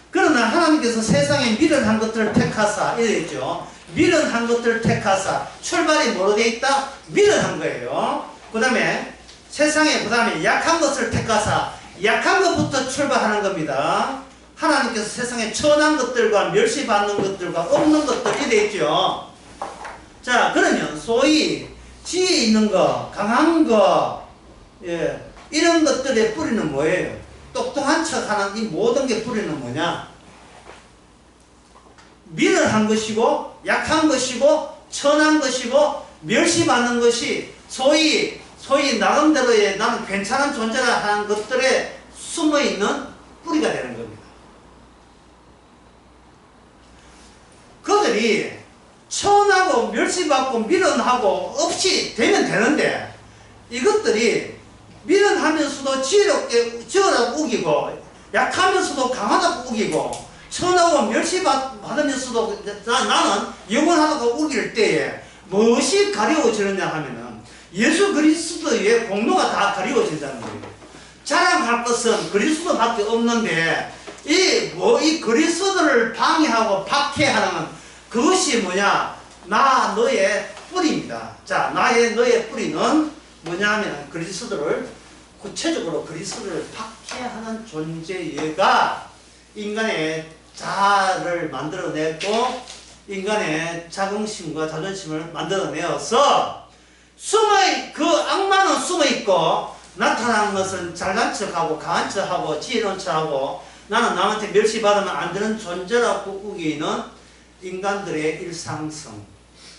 그러나 하나님께서 세상에 미련한 것들을 택하사 이랬죠. 미련한 것들을 택하사 출발이 뭐로 되어 있다? 미련한 거예요. 그 다음에 세상에 그 다음에 약한 것을 택하사 약한 것부터 출발하는 겁니다. 하나님께서 세상에 천한 것들과 멸시받는 것들과 없는 것들이 되어 있죠. 자, 그러면 소위 지혜 있는 거, 강한 거, 예, 이런 것들의 뿌리는 뭐예요? 똑똑한 척하는 이 모든 게 뿌리는 뭐냐? 미련한 것이고 약한 것이고 천한 것이고 멸시받는 것이 소위 나름대로의 나는 괜찮은 존재라 하는 것들에 숨어있는 뿌리가 되는 겁니다. 그들이 천하고 멸시받고 미련하고 없이 되면 되는데 이것들이 미련하면서도 지혜롭게 지어라 우기고 약하면서도 강하다고 우기고 천하고 멸시받으면서도 나는 영원하다고 우길 때에 무엇이 가려워지느냐 하면은 예수 그리스도의 공로가 다 가려워진다는 거예요. 자랑할 것은 그리스도밖에 없는데 이 그리스도를 방해하고 박해하는 그것이 뭐냐? 너의 뿌리입니다. 자, 너의 뿌리는 뭐냐 하면 그리스도를 구체적으로 그리스도를 박해하는 존재가 인간의 자아를 만들어내고 인간의 자긍심과 자존심을 만들어내어서 그 악마는 숨어있고 나타나는 것은 잘난 척하고 강한 척하고 지혜로운 척하고 나는 남한테 멸시받으면 안 되는 존재라고 우기는 인간들의 일상성,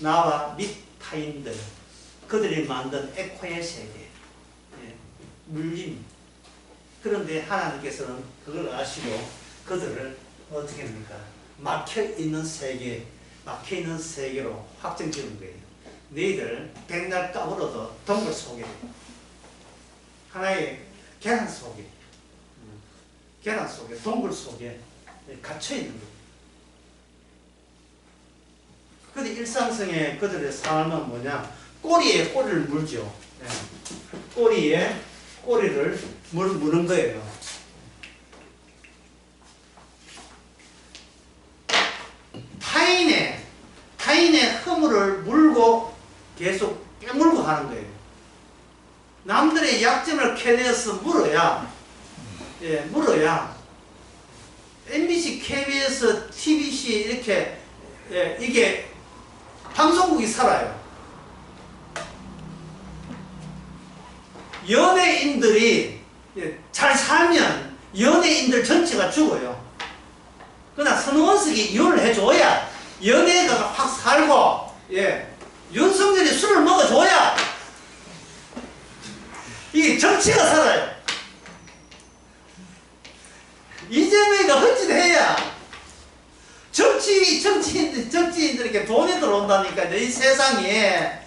나와 및 타인들, 그들이 만든 에코의 세계, 물림. 그런데 하나님께서는 그걸 아시고 그들을 어떻게 합니까? 막혀있는 세계로 확정지은 거예요. 너희들 백날 까불어도 동굴 속에, 하나의 계란 속에, 동굴 속에 갇혀있는 거예요. 근데 일상성의 그들의 삶은 뭐냐? 꼬리에 꼬리를 물죠. 꼬리에 꼬리를 무는 거예요. 타인의 허물을 물고 계속 깨물고 하는 거예요. 남들의 약점을 캐내서 물어야 MBC, KBS, TBC 이렇게 이게 방송국이 살아요. 연예인들이 잘 살면 연예인들 전체가 죽어요. 그러나 선원석이 이혼을 해줘야 연예가 확 살고, 윤석열이 술을 먹어줘야 이게 정치가 살아요. 이재명이가 헛짓해야 정치인들에게 돈이 들어온다니까. 이 세상에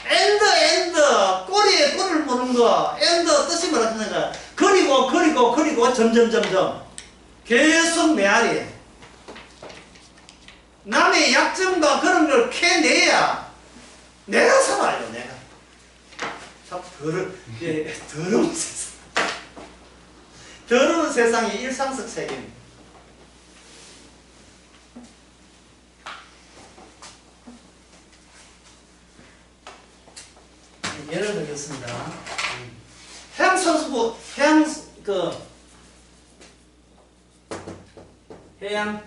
엔드 꼬리에 꼬리를 무는 거, 엔드 뜻이 뭐라는가? 그리고 점점 계속 메아리. 남의 약점과 그런 걸 캐내야 내가 살아요. 내가 참 더러운 세상, 더러운 세상이 일상적 세계입니다. 예를 들겠습니다. 해양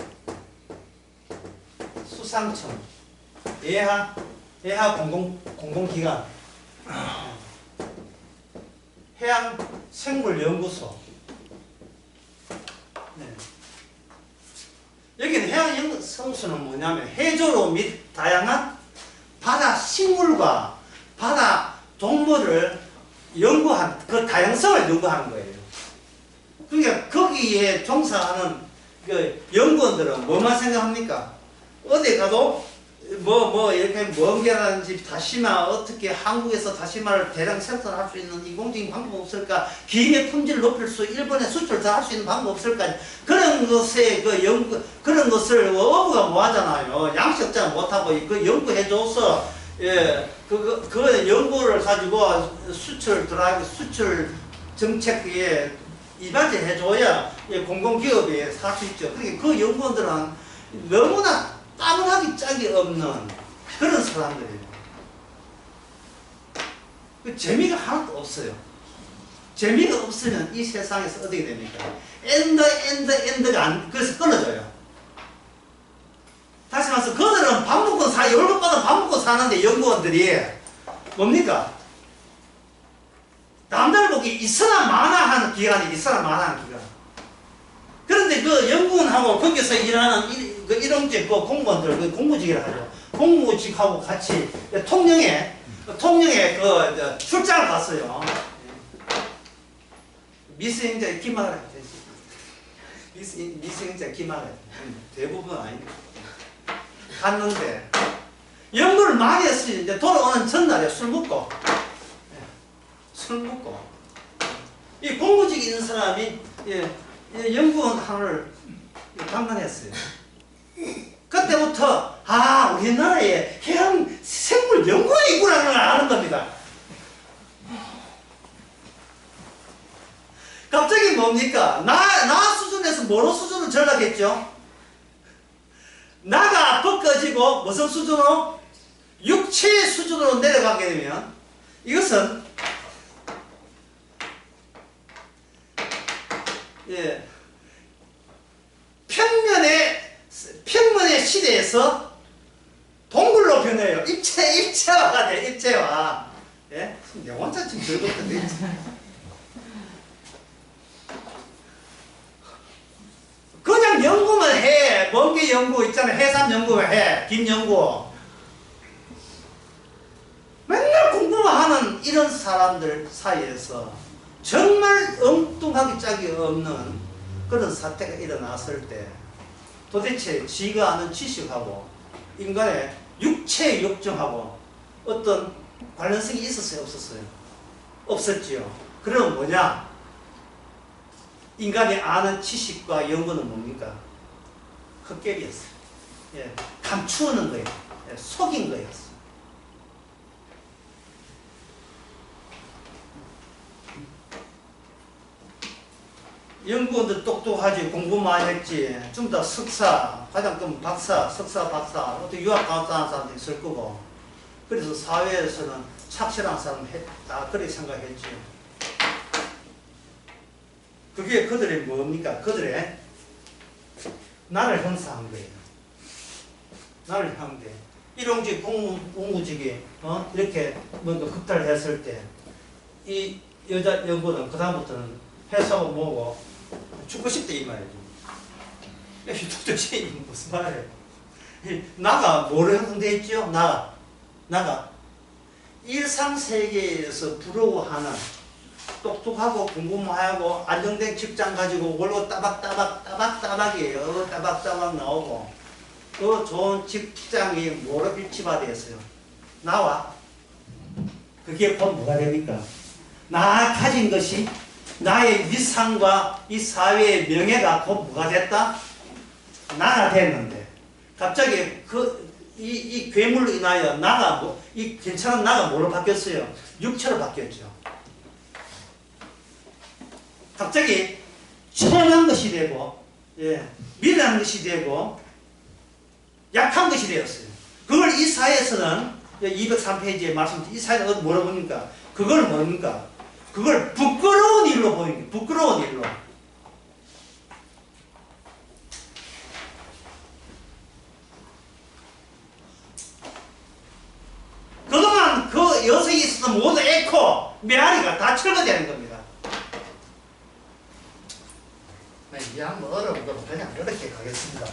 수상청, 예하 공공기관, 해양생물연구소. 여기는 해양연구소는 뭐냐면 해조류 및 다양한 바다 식물과 바다 동물을 연구한, 그 다양성을 연구하는 거예요. 그러니까 거기에 종사하는 그 연구원들은 뭐만 생각합니까? 어디 가도 이렇게 멍게라든지 다시마, 어떻게 한국에서 다시마를 대량 생산할 수 있는 인공적인 방법 없을까? 기임의 품질을 높일 수, 일본에 수출 더 할 수 있는 방법 없을까? 그런 것에 그런 것을 어부가 뭐 하잖아요. 양식업자는 못하고 그 연구해줘서, 그 연구를 가지고 수출 정책에 이바지 해줘야 공공기업에 살 수 있죠. 그러니까 그 연구원들은 너무나 따분하기 짝이 없는 그런 사람들이에요. 재미가 하나도 없어요. 재미가 없으면 이 세상에서 어떻게 됩니까? 엔드가 그래서 끊어져요. 다시 말해서 그들은 밥 먹고 월급 받아 밥 먹고 사는데 연구원들이 뭡니까? 남들 보기 있으나 마나 하는 기관이 있으나 마나 하는 기관. 그런데 그 연구원하고 거기서 일하는 일용직 그 공무원들, 그 공무직이라 하죠. 공무직하고 같이 통영에 그 출장을 갔어요. 미수행자 기말을 미수행자 기말을 대부분 아닙니다. 갔는데 연구를 많이 했어요. 이제 돌아오는 전날에 술 먹고 이 공무직에 있는 사람이 연구원 하나를 방문했어요. 그때부터 우리나라에 해양 생물 연구가 있구나는 걸 아는 겁니다. 갑자기 뭡니까? 나 수준에서 뭐로 수준을 전락했죠? 나가 벗겨지고 무슨 수준으로? 육체 수준으로 내려가게 되면 이것은 평면의 시대에서 동굴로 변해요. 입체화가 돼, 입체화. 예? 내 혼자 지금 즐겁던데. 그냥 연구만 해. 먼 게 연구 있잖아. 해삼 연구만 해. 김 연구. 맨날 공부만 하는 이런 사람들 사이에서 정말 엉뚱하게 짝이 없는 그런 사태가 일어났을 때 도대체 지가 아는 지식하고 인간의 육체의 욕정하고 어떤 관련성이 있었어요? 없었어요? 없었지요. 그럼 뭐냐? 인간이 아는 지식과 연구는 뭡니까? 헛개비였어요. 예, 감추는 거예요. 예, 속인 거였어요. 연구원들 똑똑하지, 공부 많이 했지, 좀 더 석사, 가장 큰 박사, 석사, 박사, 어떻게 유학 강사하는 사람도 있을 거고, 그래서 사회에서는 착실한 사람 다 그렇게 생각했지. 그게 그들의 뭡니까? 그들의 나를 형성한 거예요. 나를 형대. 일용직 공무직이 이렇게 뭔가 극탈했을 때 이 여자 연구는 그 다음부터는 회사고 뭐고 죽고 싶다 이 말이죠. 도대체 무슨 말이에요? 나가 뭐로 형성되어 있죠? 나가 일상세계에서 부러워하는 똑똑하고 공부하고 안정된 직장 가지고 월급 따박따박이에요. 따박따박 나오고 그 좋은 직장이 뭐로 일치화되었어요? 나와. 그게 곧 뭐가 됩니까? 나 가진 것이 나의 위상과 이 사회의 명예가 곧 뭐가 됐다? 나가 됐는데 갑자기 이 괴물로 인하여 나가 이 괜찮은 나가 뭐로 바뀌었어요? 육체로 바뀌었죠. 갑자기 천한 것이 되고 미련한 것이 되고 약한 것이 되었어요. 그걸 이 사회에서는 203페이지에 말씀드린 이 사회는 뭐라고 봅니까? 그걸 뭡니까? 그걸 부끄러운 일로 보입니다. 부끄러운 일로. 그동안 그 여성이 있었던 모든 에코, 메아리가 다 철거되는 겁니다. 이게 한번 어려운 거 그냥 이렇게 가겠습니다.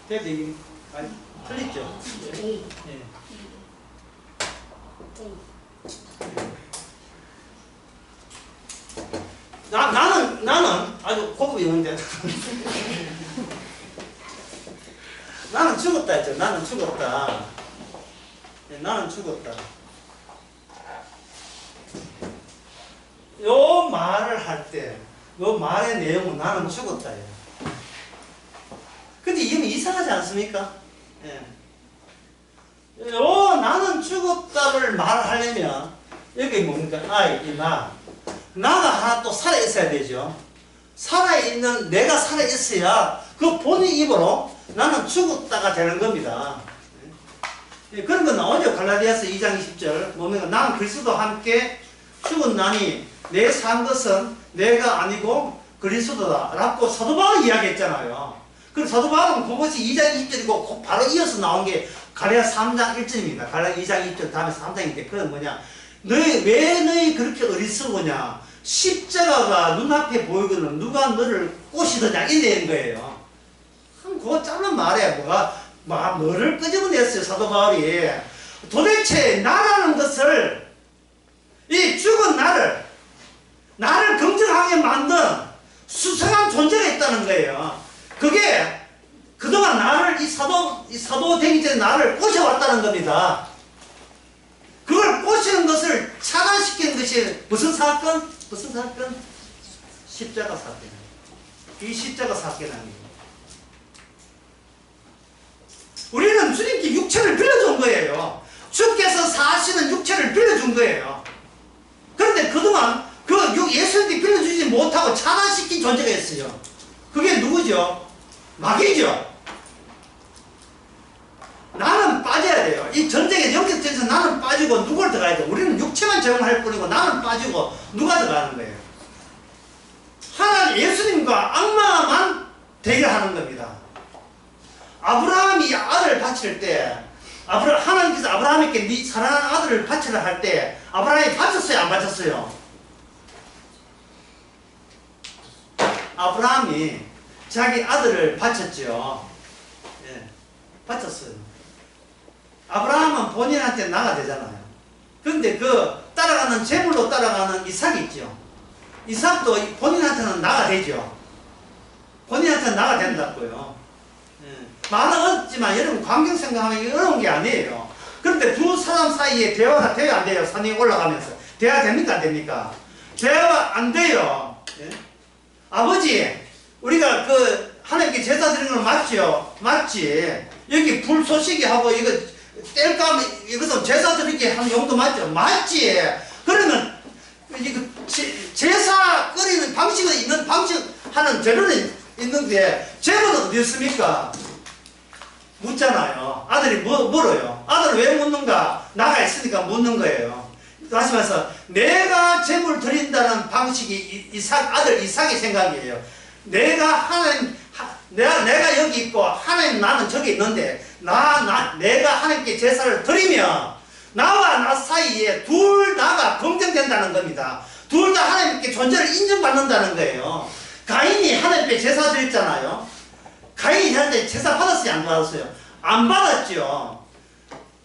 대비 많이 틀렸죠? 네. 나는 아주 고급 영어인데 나는 죽었다 했죠. 나는 죽었다. 네, 나는 죽었다. 요 말을 할 때, 요 말의 내용은 나는 죽었다예요. 근데 이게 이상하지 않습니까? 예. 나는 죽었다를 말하려면 여기 뭡니까? 나가 하나 또 살아있어야 되죠. 살아있는 내가 살아있어야 그 본인 입으로 나는 죽었다가 되는 겁니다. 예. 그런 거 나오죠. 갈라디아서 2장 20절 뭡니까? 나는 그리스도와 함께 죽었나니 내 산 것은 내가 아니고 그리스도다 라고 사도 바울이 이야기했잖아요. 그 사도 바울은 그것이 2장 20절이고 바로 이어서 나온 게 갈라디아 3장 1절입니다. 갈라디아 2장 1절 다음에 3장인데 그건 뭐냐? 왜 너희 그렇게 어리석으냐? 십자가가 눈앞에 보이거든 누가 너를 꼬시더냐 이런 거예요. 그거 짧은 말에 너를 끄집어냈어요. 사도 바울이. 도대체 나라는 것을 이 죽은 나를 긍정하게 만든 수상한 존재가 있다는 거예요. 그게 사도 되기 전에 나를 꼬셔왔다는 겁니다. 그걸 꼬시는 것을 차단시키는 것이 무슨 사건? 무슨 사건? 십자가 사건이에요. 이 십자가 사건 아니에요. 우리는 주님께 육체를 빌려준 거예요. 주께서 사시는 육체를 빌려준 거예요. 그런데 그동안 그 예수님께 빌려주지 못하고 차단시킨 존재가 있어요. 그게 누구죠? 마귀죠. 나는 빠져야 돼요. 이 전쟁의 영적전에서 나는 빠지고 누굴 들어가야 돼요. 우리는 육체만 적용할 뿐이고 나는 빠지고 누가 들어가는 거예요. 하나님 예수님과 악마만 대결하는 겁니다. 아브라함이 아들을 바칠 때 하나님께서 아브라함에게 네 사랑하는 아들을 바치라 할 때 아브라함이 바쳤어요? 안 바쳤어요? 아브라함이 자기 아들을 바쳤죠. 예, 바쳤어요. 아브라함은 본인한테 나가 되잖아요. 그런데 그 따라가는 제물로 따라가는 이삭이 있죠. 이삭도 본인한테는 나가 되죠. 본인한테는 나가 된다고요. 예. 말은 어렵지만 여러분 광경 생각하면 어려운 게 아니에요. 그런데 두 사람 사이에 대화가 돼야 안 돼요? 산에 올라가면서 대화 됩니까 안 됩니까? 대화가 안 돼요. 예? 아버지, 우리가 그 하나님께 제사 드리는 건 맞죠? 맞지? 여기 불쏘시게 하고 이거 뗄까 이것도 제사 드리게 하는 용도 맞죠? 맞지? 그러면 이거 제사 끓이는 방식은 있는 방식 하는 재료는 있는데 제물은 어디 있습니까? 묻잖아요. 아들이 물어요. 아들은 왜 묻는가? 나가 있으니까 묻는 거예요. 다시 말해서 내가 제물 드린다는 방식이 아들 이삭의 생각이에요. 내가 여기 있고 하나님 나는 저기 있는데 내가 하나님께 제사를 드리면 나와 나 사이에 둘 다가 공정된다는 겁니다. 둘 다 하나님께 존재를 인정받는다는 거예요. 가인이 하나님께 제사 드렸잖아요. 가인이 하나님께 제사 받았어요? 안 받았어요? 안 받았죠.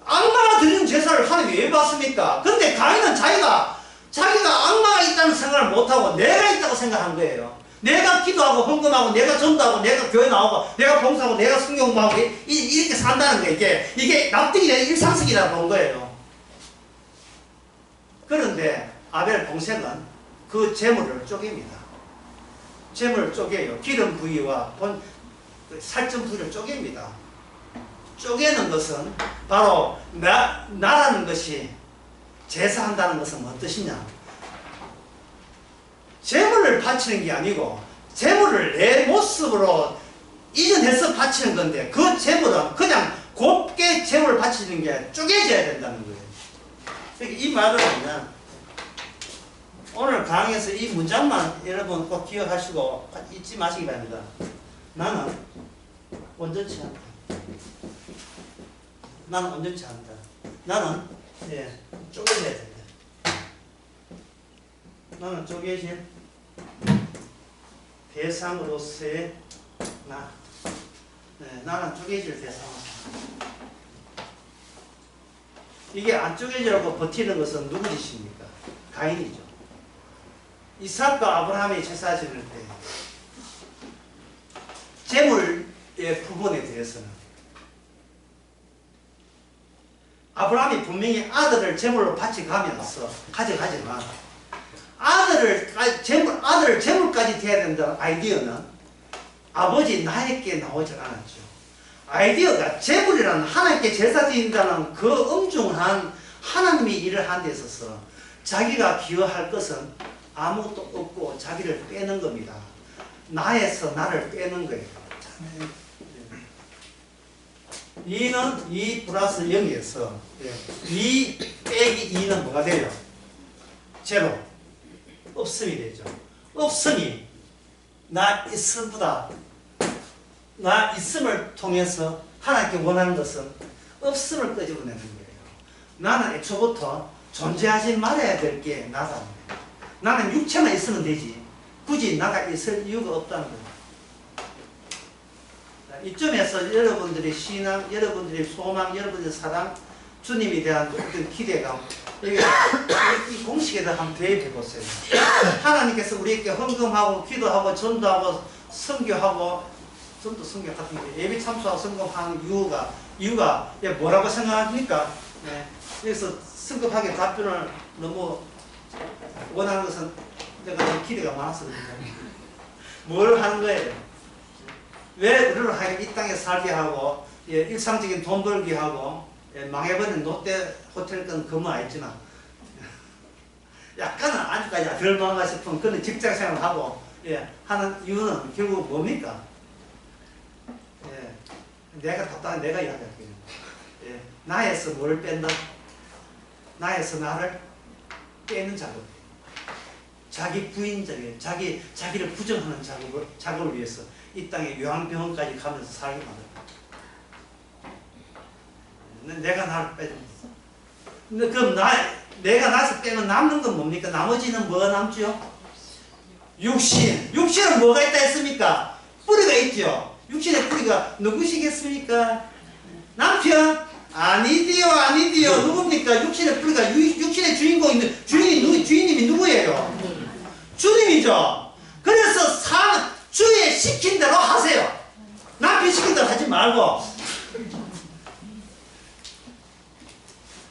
악마가 드리는 제사를 하나님이 왜 받습니까? 근데 가인은 자기가 악마가 있다는 생각을 못하고 내가 있다고 생각한 거예요. 내가 기도하고 헌금하고 내가 전도하고 내가 교회 나오고 내가 봉사하고 내가 성경 공부하고 이렇게 산다는 거예요. 이게 납득이 되는 일상식이라고 본 거예요. 그런데 아벨 동생은 그 재물을 쪼갭니다. 재물을 쪼개요. 기름 부위와 살점 부위를 쪼갭니다. 쪼개는 것은 바로 나라는 것이 제사한다는 것은 무슨 뜻이냐? 재물을 바치는 게 아니고 재물을 내 모습으로 이전해서 바치는 건데 그 재물은 그냥 곱게 재물을 바치는 게 쪼개져야 된다는 거예요. 그러니까 이 말을 하면 오늘 강의에서 이 문장만 여러분 꼭 기억하시고 잊지 마시기 바랍니다. 나는 온전치 않다. 나는 온전치 않다. 나는 쪼개져야 된다. 나는 쪼개질 대상으로서의 나는 쪼개질 대상으로서. 이게 안 쪼개지라고 버티는 것은 누구 짓입니까? 가인이죠. 이삭과 아브라함이 제사 지낼 때 재물의 부분에 대해서는 아브라함이 분명히 아들을 제물로 바쳐가면서 가져가지만 아들을 제물까지 돼야 된다는 아이디어는 아버지 나에게 나오지 않았죠. 아이디어가 제물이라는 하나님께 제사 드린다는 그 엄중한 하나님의 일을 하는 데 있어서 자기가 기여할 것은 아무것도 없고 자기를 빼는 겁니다. 나에서 나를 빼는 거예요. 2는 2 플러스 0에서 2 빼기 2는 뭐가 돼요? 제로. 없음이 되죠. 없음이 나 있음보다 나 있음을 통해서 하나님께 원하는 것은 없음을 끄집어내는 거예요. 나는 애초부터 존재하지 말아야 될 게 나다. 나는 육체만 있으면 되지 굳이 나가 있을 이유가 없다는 거예요. 이점에서 여러분들의 신앙, 여러분들의 소망, 여러분들의 사랑, 주님에 대한 어떤 기대감, 이 공식에 대해 한번 대입해 보세요. 하나님께서 우리에게 헌금하고 기도하고 전도하고 선교하고 전도 선교 같은 게 예비 참수하고 선거하는 이유가 이유가 뭐라고 생각합니까? 네. 여기서 성급하게 답변을 너무 원하는 것은 내가 기대가 많아서 그런데 뭘 하는 거예요? 왜 우리를 하여 이 땅에 살게 하고 일상적인 돈 벌게 하고 망해버린 롯데 호텔권 근무 안 했지만 약간은 아직까지 덜 망가 싶은 그런 직장생활을 하고 하는 이유는 결국 뭡니까? 내가 답답한 내가 이야기할게요. 나에서 뭘 뺀다? 나에서 나를 빼는 작업. 자기 부인적인, 자기를 부정하는 작업을 위해서 이 땅에 요양병원까지 가면서 살게 만든다. 내가 나를 빼줍니다. 근데 그럼 내가 나에서 빼면 남는 건 뭡니까? 나머지는 뭐가 남죠? 육신. 육신은 뭐가 있다 했습니까? 뿌리가 있죠. 육신의 뿌리가 누구시겠습니까? 남편? 아니디요. 누굽니까? 육신의 뿌리가, 육신의 주인님이 누구예요? 주님이죠. 그래서 주의 시킨 대로 하세요. 남편 시킨 대로 하지 말고,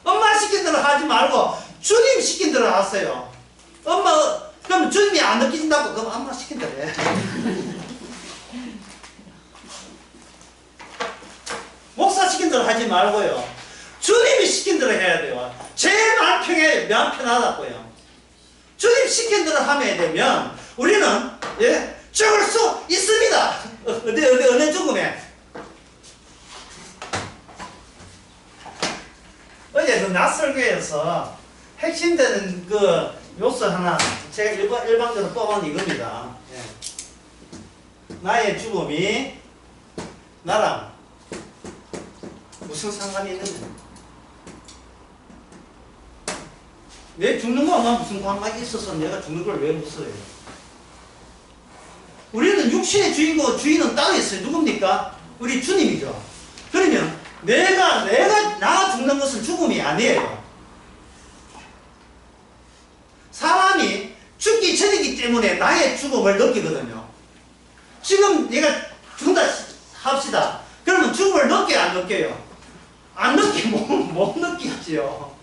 엄마 시킨 대로 하지 말고, 주님 시킨 대로 하세요. 그럼 주님이 안 느끼신다고? 그럼 엄마 시킨 대로 해. 목사 시킨 대로 하지 말고요. 주님이 시킨 대로 해야 돼요. 제일 마음 편하다고요. 주님 시킨 대로 하면 되면 우리는 죽을 수 있습니다. 어느 죽음에? 어제 그 낯설교에서 핵심되는 그 요소 하나 제가 일방적으로 뽑은 이겁니다. 나의 죽음이 나랑 무슨 상관이 있는지, 내 죽는 거와 무슨 관계가 있어서 내가 죽는 걸 왜 무서워해요? 우리는 육신의 주인은 따로 있어요. 누굽니까? 우리 주님이죠. 그러면 나가 죽는 것은 죽음이 아니에요. 사람이 죽기 전이기 때문에 나의 죽음을 느끼거든요. 지금 내가 죽는다 합시다. 그러면 죽음을 느껴요, 안 느껴요? 안 느끼면 못 느끼지요.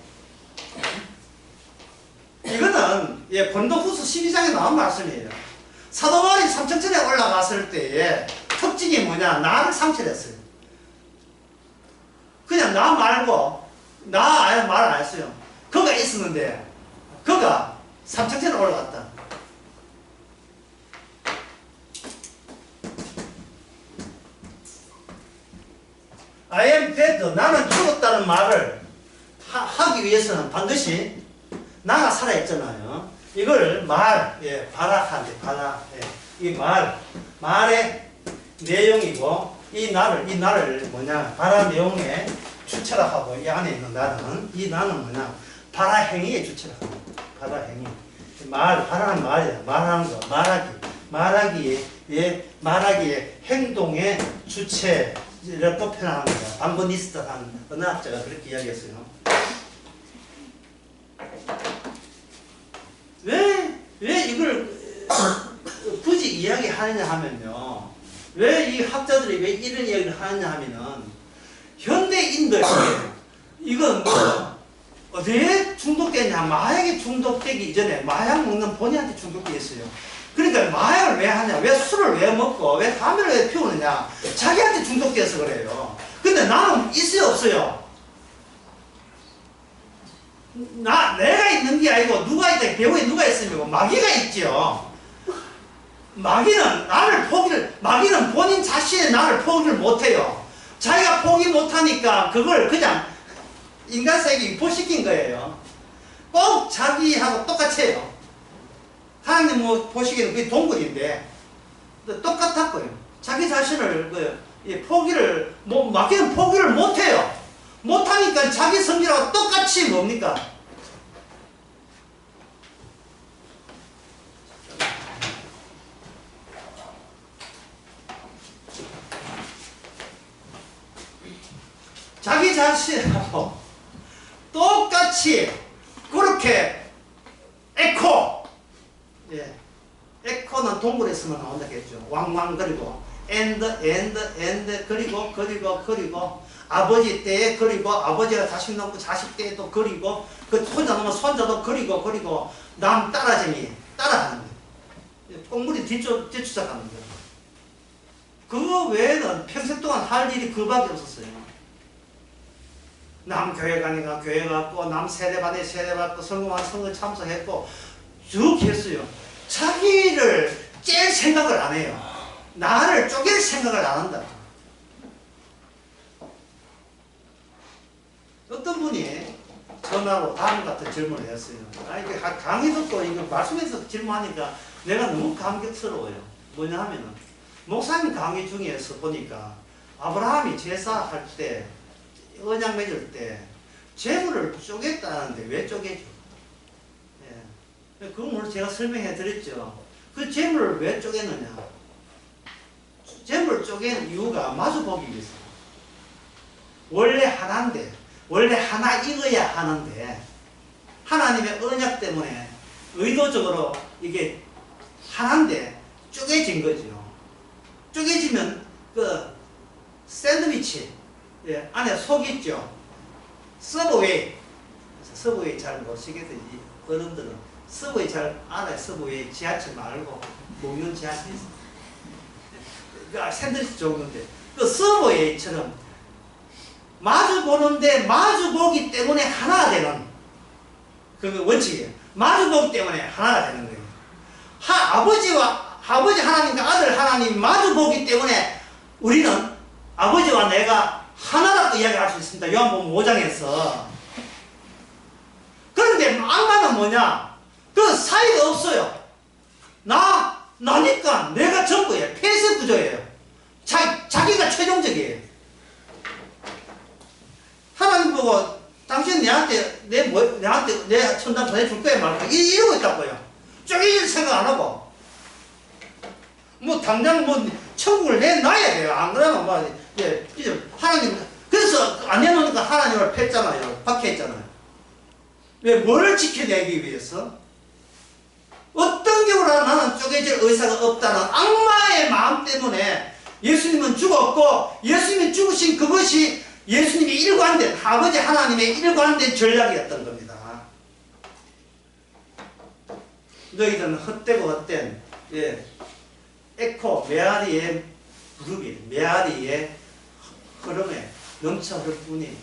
이거는 본도후서 12장에 나온 말씀이에요. 사도 바울이 삼천천에 올라갔을 때의 특징이 뭐냐? 나를 상실했어요. 그냥 나 말고 나 말 안 했어요. 그가 있었는데 그가 삼천천에 올라갔다. I am dead. 나는 죽었다는 말을 하기 위해서는 반드시 나가 살아있잖아요. 이걸 발악한데, 이 말의 내용이고, 이 나를 뭐냐, 발악 내용에 주체라하고, 이 안에 있는 이 나는 뭐냐, 발악 행위에 주체라하고, 발악 행위. 발악은 말이야. 말하는 거, 말하기의 행동의 주체를 표현하는 거야. 방보니스트한 언어학자가 그렇게 이야기했어요. 왜 이걸 굳이 이야기하느냐 하면요. 왜 이 학자들이 왜 이런 이야기를 하느냐 하면은 현대인들이 이건 어디에 중독됐냐? 마약에 중독되기 이전에 마약 먹는 본인한테 중독돼 있어요. 그러니까 마약을 왜 하냐? 왜 술을 왜 먹고 왜 담배를 왜 피우느냐? 자기한테 중독돼서 그래요. 근데 나는 있어요, 없어요? 내가 있는 게 아니고 누가 있다, 배우에 누가 있으면 마귀가 있죠. 마귀는 본인 자신의 나를 포기를 못해요. 자기가 포기 못하니까 그걸 그냥 인간세계에 유포시킨 거예요. 꼭 자기하고 똑같이 해요. 하나님 보시기에는 그게 동물인데 똑같았고요. 자기 자신을 마귀는 포기를 못해요. 못하니까 자기 성질하고 똑같이 뭡니까? 자기 자신하고 똑같이 그렇게 에코는 동물에서만 나온다고 했죠. 왕왕거리고 and 그리고 아버지 때에 그리고 아버지가 자식 낳고 자식 때에 또 그리고 그 손자 놓으면 손자도 그리고 남 따라쟁이 따라하는 거예요. 꽁물이 뒤쫓아가는 거예요. 그거 외에는 평생 동안 할 일이 그밖에 없었어요. 남 교회 가니까 교회 갔고 남 세례반에 세례받고 성공한 성을 참석했고 쭉 했어요. 자기를 깰 생각을 안 해요. 나를 쪼갤 생각을 안 한다. 어떤 분이 전화로 다음 같은 질문을 했어요. 이게 강의 듣고 이거 말씀에서 질문하니까 내가 너무 감격스러워요. 뭐냐 하면은 목사님 강의 중에서 보니까 아브라함이 제사할 때 언약 맺을 때 재물을 쪼갰다는데 왜 쪼개죠? 예. 그거 오늘 제가 설명해 드렸죠. 그 재물을 왜 쪼개느냐? 재물을 쪼갠 이유가 마주보기 위해서. 원래 하나인데, 원래 하나이어야 하는데 하나님의 언약 때문에 의도적으로 이게 하나인데 쪼개진 거죠. 쪼개지면 그 샌드위치 안에 속 있죠. 서브웨이 잘 모르시겠지. 어른들은 서브웨이 잘 알아요. 서브웨이 지하철 말고 먹는 지하철 있어요. 샌드위치 정도인데 그 서브웨이처럼 마주 보는데 마주 보기 때문에 하나가 되는 그 원칙이에요. 마주 보기 때문에 하나가 되는 거예요. 아버지 하나님과 아들 하나님 마주 보기 때문에 우리는 아버지와 내가 하나라고 이야기할 수 있습니다. 요한복음 5장에서. 그런데 악마는 뭐냐? 그 사이가 없어요. 나니까 내가 전부예요. 폐쇄 구조예요. 자기가 최종적이에요. 하나님 보고 당신 내한테 내 천당 보내줄 거야 말까? 이러고 있다고요. 쪼개질 생각 안 하고. 당장 천국을 내놔야 돼요. 안 그러면 하나님, 그래서 안 내놓으니까 하나님을 팼잖아요. 박해했잖아요. 왜? 뭘 지켜내기 위해서? 어떤 경우라 나는 쪼개질 의사가 없다는 악마의 마음 때문에 예수님은 죽었고, 예수님이 죽으신 그것이 예수님의 일관된, 아버지 하나님의 일관된 전략이었던 겁니다. 너희들은 헛되고 헛된, 메아리의 그룹이, 메아리의 흐름에 넘쳐 흐를 뿐이.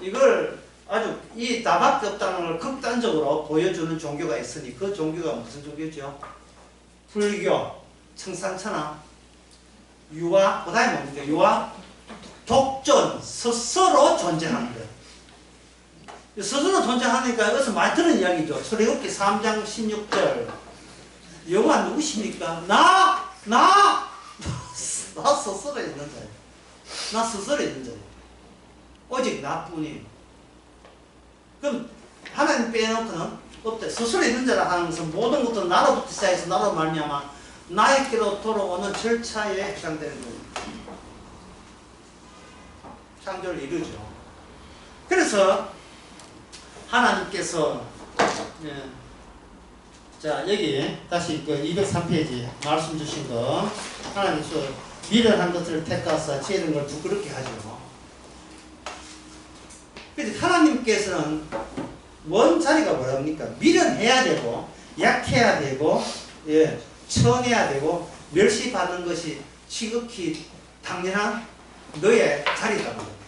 이걸 아주 이 나밖에 없다는 걸 극단적으로 보여주는 종교가 있으니 그 종교가 무슨 종교죠? 불교, 청산천하, 유아, 그 다음에 뭡니까? 유아, 독존, 스스로 존재하는 것. 스스로 존재하니까 여기서 많이 들은 이야기죠. 출애굽기 3장 16절. 여호와 누구십니까? 나 스스로 있는 자예요. 나 스스로 있는 자예요. 오직 나뿐이. 그럼 하나님 빼놓고는 없대. 스스로 있는 자라 하는 것은 모든 것도 나로부터 시작해서 나로 말미암아 나에게로 돌아오는 절차에 해당되는 겁니다. 창조를 이루죠. 그래서 하나님께서 자 여기 다시 그 203페이지 말씀 주신 거 하나님께서 미련한 것들을 택하사 지혜로운 걸 부끄럽게 하죠. 그래서 하나님께서는 원 자리가 뭐랍니까? 미련해야 되고 약해야 되고 천해야 되고 멸시받는 것이 지극히 당연한 너의 자리라는 겁니다.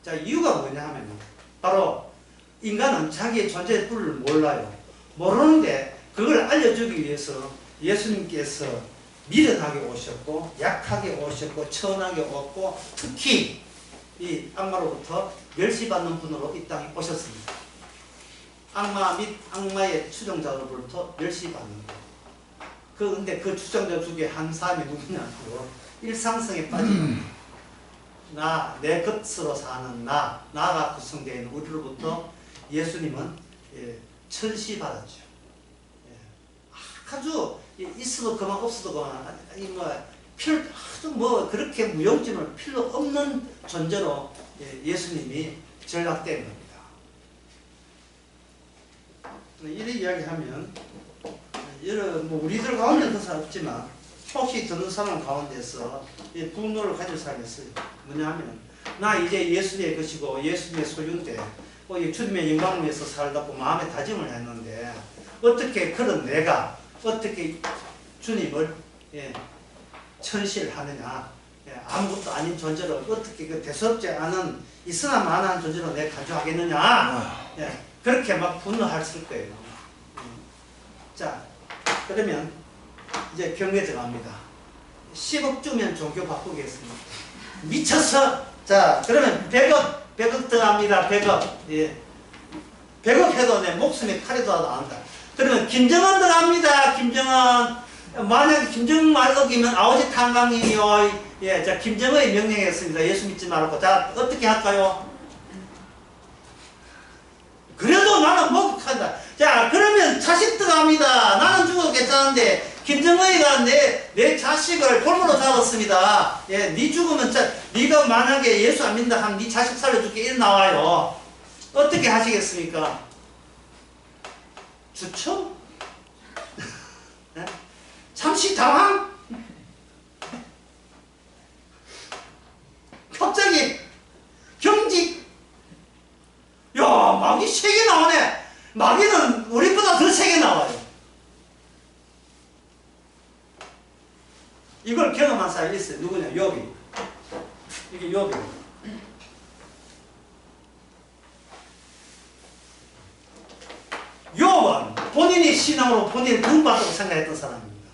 자 이유가 뭐냐 하면 바로 인간은 자기의 존재의 뿔을 몰라요. 모르는데 그걸 알려주기 위해서 예수님께서 미련하게 오셨고 약하게 오셨고 천하게 오셨고 특히 이 악마로부터 멸시받는 분으로 이 땅에 오셨습니다. 악마 및 악마의 추종자로부터 멸시받는 것. 근데 그 추종자 중에 한 사람이 누구냐? 일상성에 빠진 내 것으로 사는 나가 구성되어 있는 우리로부터 예수님은 천시받았죠. 아주 있어도 그만 없어도 그만 아주 그렇게 무용지물 필요 없는 존재로 예수님이 전락된 겁니다. 이렇게 이야기하면 우리들 가운데 그것은 없지만 혹시 듣는 사람 가운데서 이 분노를 가질 사람이 있어요. 뭐냐면 나 이제 예수님의 것이고 예수님의 소유인데 이 주님의 영광을 위해서 살다고 마음에 다짐을 했는데 어떻게 그런 내가 어떻게 주님을 천실하느냐, 아무것도 아닌 존재로 어떻게 그 대수롭지 않은 있으나마나한 존재로 내가 간주하겠느냐, 그렇게 막 분노했을 거예요. 자, 그러면 이제 경례 들어갑니다. 10억 주면 종교 바꾸겠습니다. 미쳤어. 자, 그러면 100억 들어갑니다. 100억. 예. 100억 해도 내 목숨에 칼이 닿아도 안 한다. 그러면 김정은 들어갑니다. 김정은. 만약에 김정은 말 어기면 아오지 탄광이요. 예, 자, 김정은의 명령이었습니다. 예수 믿지 말고. 자, 어떻게 할까요? 그래도 나는 목욕한다. 자, 그러면 자식 들어갑니다. 나는 죽어도 괜찮은데 김정은이가 내 자식을 골무로 잡았습니다. 예, 네 죽으면 네가 만약에 예수 안 믿는다 하면 네 자식 살려줄게 이래 나와요. 어떻게 하시겠습니까? 주춤? 네? 잠시 당황? 갑자기 경직? 야, 마귀 3개 나오네. 마귀는 우리보다 더 세게 나와요. 이걸 경험한 사람이 있어요. 누구냐? 욥이. 이게 욥이에요. 욥은 본인이 신앙으로 본인을 구원받다고 생각했던 사람입니다.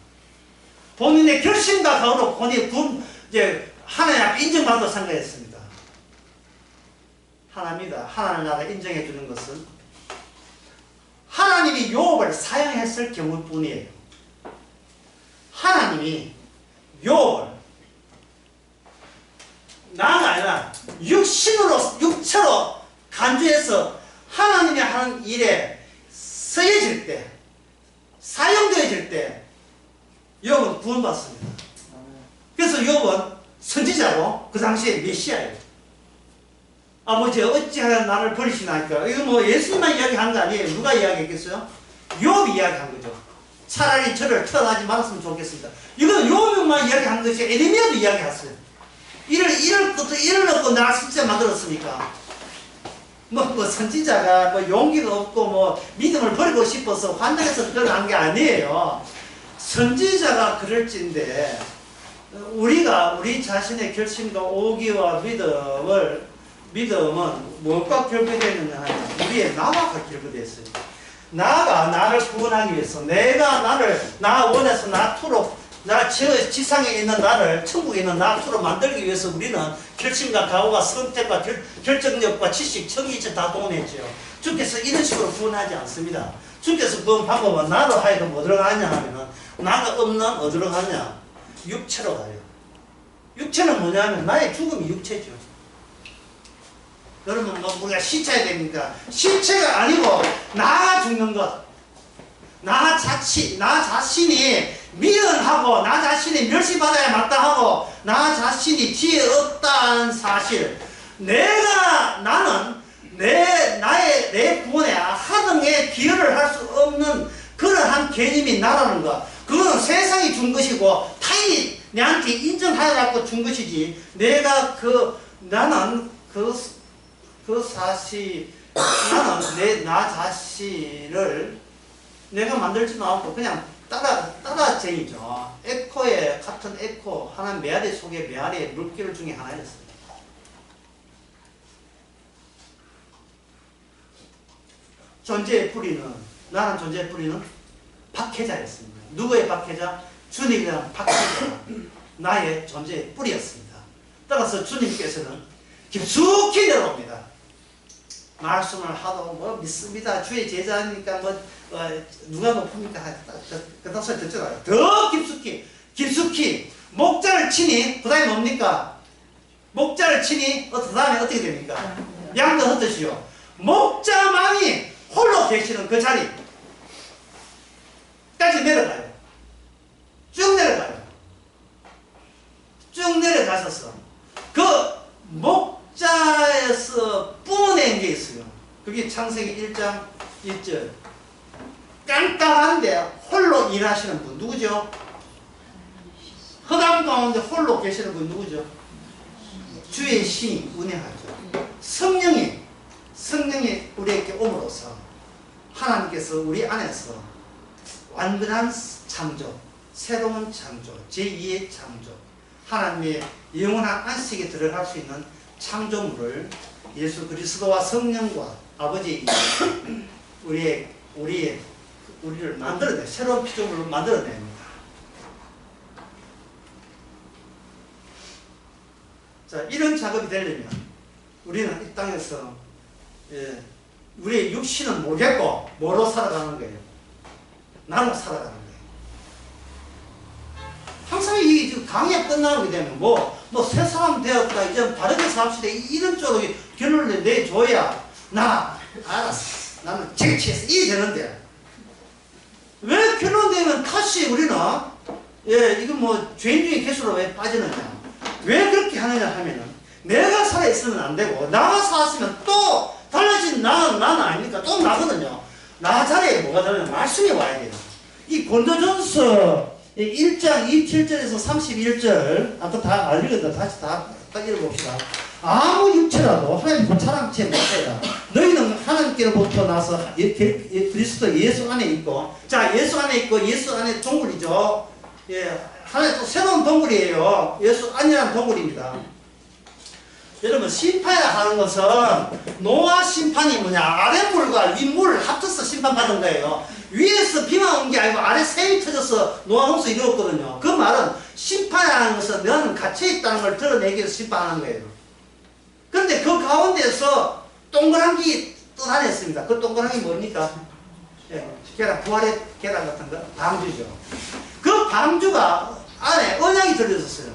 본인의 결심과 가오로 본인이 하나님 앞에 인정받다고 생각했습니다. 하나입니다. 하나님 나라 인정해 주는 것은 하나님이 욥을 사용했을 경우일 뿐이에요. 하나님이 욥을 나가 아니라 육체로 간주해서 하나님이 하는 일에 쓰여질 때, 사용되어질 때 욥은 구원받습니다. 그래서 욥은 선지자로 그 당시에 메시아예요. 아버지 어찌하여 나를 버리시나이까. 이거 뭐 예수님만 이야기한 거 아니에요. 누가 이야기했겠어요? 욥이 이야기한 거죠. 차라리 저를 태어나지 말았으면 좋겠습니다. 이건 욥만 이야기한 것이 에레미야도 이야기했어요. 이럴 것도 이를 넣고 나를 진짜 만들었으니까. 뭐 선지자가 뭐 용기도 없고 뭐 믿음을 버리고 싶어서 환장해서 그런 게 아니에요. 선지자가 그럴진데 우리 자신의 결심과 오기와 믿음은 무엇과 결부되느냐 하면 우리의 나와 결부됐어요. 나가 나를 구원하기 위해서 나 원해서 저 지상에 있는 나를 천국에 있는 나투로 만들기 위해서 우리는 결심과 각오와 선택과 결정력과 지식, 정의체 다 동원했죠. 주께서 이런 식으로 구원하지 않습니다. 주께서 구원 방법은 나로 하여금 어디로 가냐 하면은 나가 없는 어디로 가냐? 육체로 가요. 육체는 뭐냐면 나의 죽음이 육체죠. 그러면 뭐 우리가 시체야 됩니까? 시체가 아니고 나가 죽는 것. 나 자신이 미련하고 나 자신이 멸시받아야 마땅하고 나 자신이 지혜 없다는 사실. 나는 내 구원에 하등에 기여를 할 수 없는 그러한 개념이 나라는 것. 그거는 세상이 준 것이고 타인이 내한테 인정하여갖고 준 것이지. 나는 나 자신을 내가 만들지도 않고 그냥 따라쟁이죠. 에코의 같은 에코, 하나는 메아리 속에 메아리의 물결 중에 하나였어요. 나는 존재의 뿌리는 박해자였습니다. 누구의 박해자? 주님이란 박해자. 나의 존재의 뿌리였습니다. 따라서 주님께서는 깊숙이 내려옵니다. 말씀을 하도 뭐 믿습니다. 주의 제자니까 누가 높습니까? 그딴 소리 듣지 마요. 더 깊숙이 목자를 치니 그 다음에 뭡니까? 목자를 치니 그 다음에 어떻게 됩니까? 양도 흩으시오. 목자만이 홀로 계시는 그 자리까지 내려가요. 쭉 내려가셔서 그 목자에서 뿜어낸 게 있어요. 그게 창세기 1장 1절. 깜깜한데 홀로 일하시는 분 누구죠? 세상 가운데 홀로 계시는 분 누구죠? 주의 신이 운행하죠. 성령이 우리에게 옴으로써 하나님께서 우리 안에서 완전한 창조, 새로운 창조, 제2의 창조, 하나님의 영원한 안식에 들어갈 수 있는 창조물을 예수 그리스도와 성령과 아버지의 우리를 만들어내, 새로운 피조물을 만들어냅니다. 자, 이런 작업이 되려면 우리는 이 땅에서 우리의 육신은 모르겠고 뭐로 살아가는 거예요? 나로 살아가는 거예요. 항상 이 강의 끝나게 되면 새 사람 되었다, 이제 다르게 삽시다, 이런 쪽으로 결론을 내줘야 알았어, 나는 정치에서 이게 되는데, 왜 결론 내면 다시 우리는 이거 죄인 중에 개수로 왜 빠지느냐, 왜 그렇게 하느냐 하면은 내가 살아있으면 안 되고 나가 살았으면 또 달라진 나는 아닙니까? 또 나거든요. 나 자리에 뭐가 다르냐? 말씀이 와야 돼요. 이 고린도전서 1장 27절에서 31절 아까 다 알려드렸다. 다시 다 읽어봅시다. 아무 육체라도 하나님 보차랑치 못해라. 너희는 하나님께로부터 나서 그리스도 예수 안에 있고, 자, 예수 안에 있고 예수 안에 동굴이죠. 하나님 또 새로운 동굴이에요. 예수 안이라는 동굴입니다. 여러분, 심판이라 하는 것은 노아 심판이 뭐냐, 아랫물과 윗물을 합쳐서 심판받은 거예요. 위에서 비만 온 게 아니고 아래 샘이 터져서 노아 홍수 이루었거든요. 그 말은 심판이라는 것은 너는 갇혀있다는 걸 드러내기 위해서 심판하는 거예요. 그런데 그 가운데서 동그란 게 떠다녔습니다. 그 동그란 게 뭡니까? 계란, 부활의 계란 같은 거? 방주죠. 그 방주가 안에 언약이 들어있었어요.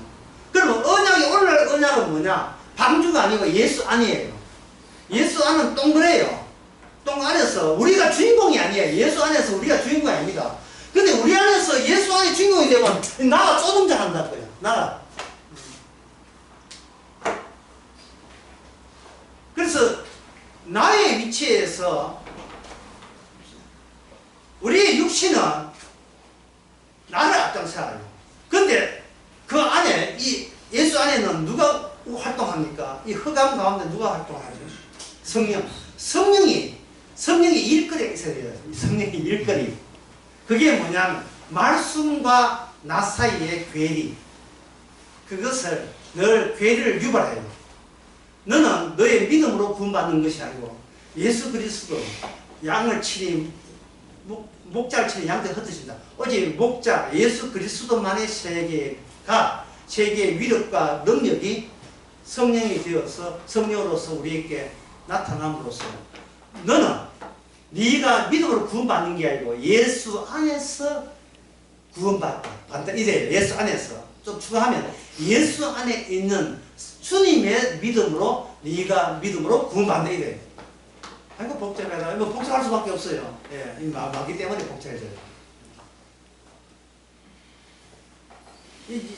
그러면 언약이 오늘 언약은 뭐냐? 방주가 아니고 예수 안이에요. 예수 안은 동그래요. 동 안에서 우리가 주인공이 아니에요. 예수 안에서 우리가 주인공이 아닙니다. 근데 우리 안에서 예수 안이 주인공이 되면 나가 쪼동자 한다고요. 나가. 그래서 나의 위치에서 우리의 육신은 나를 앞장서요. 근데 그 안에 이 예수 안에는 누가 활동합니까? 이 흑암 가운데 누가 활동하죠? 성령이 일거리가 있어야 돼요. 성령의 일거리. 그게 뭐냐면 말씀과 나 사이의 괴리. 그것을 늘 괴리를 유발해요. 너는 너의 믿음으로 구원받는 것이 아니고 예수 그리스도 양을 치니 목자를 치니 양들 흩어진다. 어제 목자 예수 그리스도만의 세계의 위력과 능력이 성령이 되어서 성령으로서 우리에게 나타남으로써 너는 네가 믿음으로 구원받는 게 아니고 예수 안에서 구원받다. 이래요. 예수 안에서. 좀 추가하면 예수 안에 있는 주님의 믿음으로 네가 믿음으로 구원받는다. 이래요. 아이고 복잡해라. 이거 복잡할 수밖에 없어요. 예, 이 마귀 때문에 복잡해져요.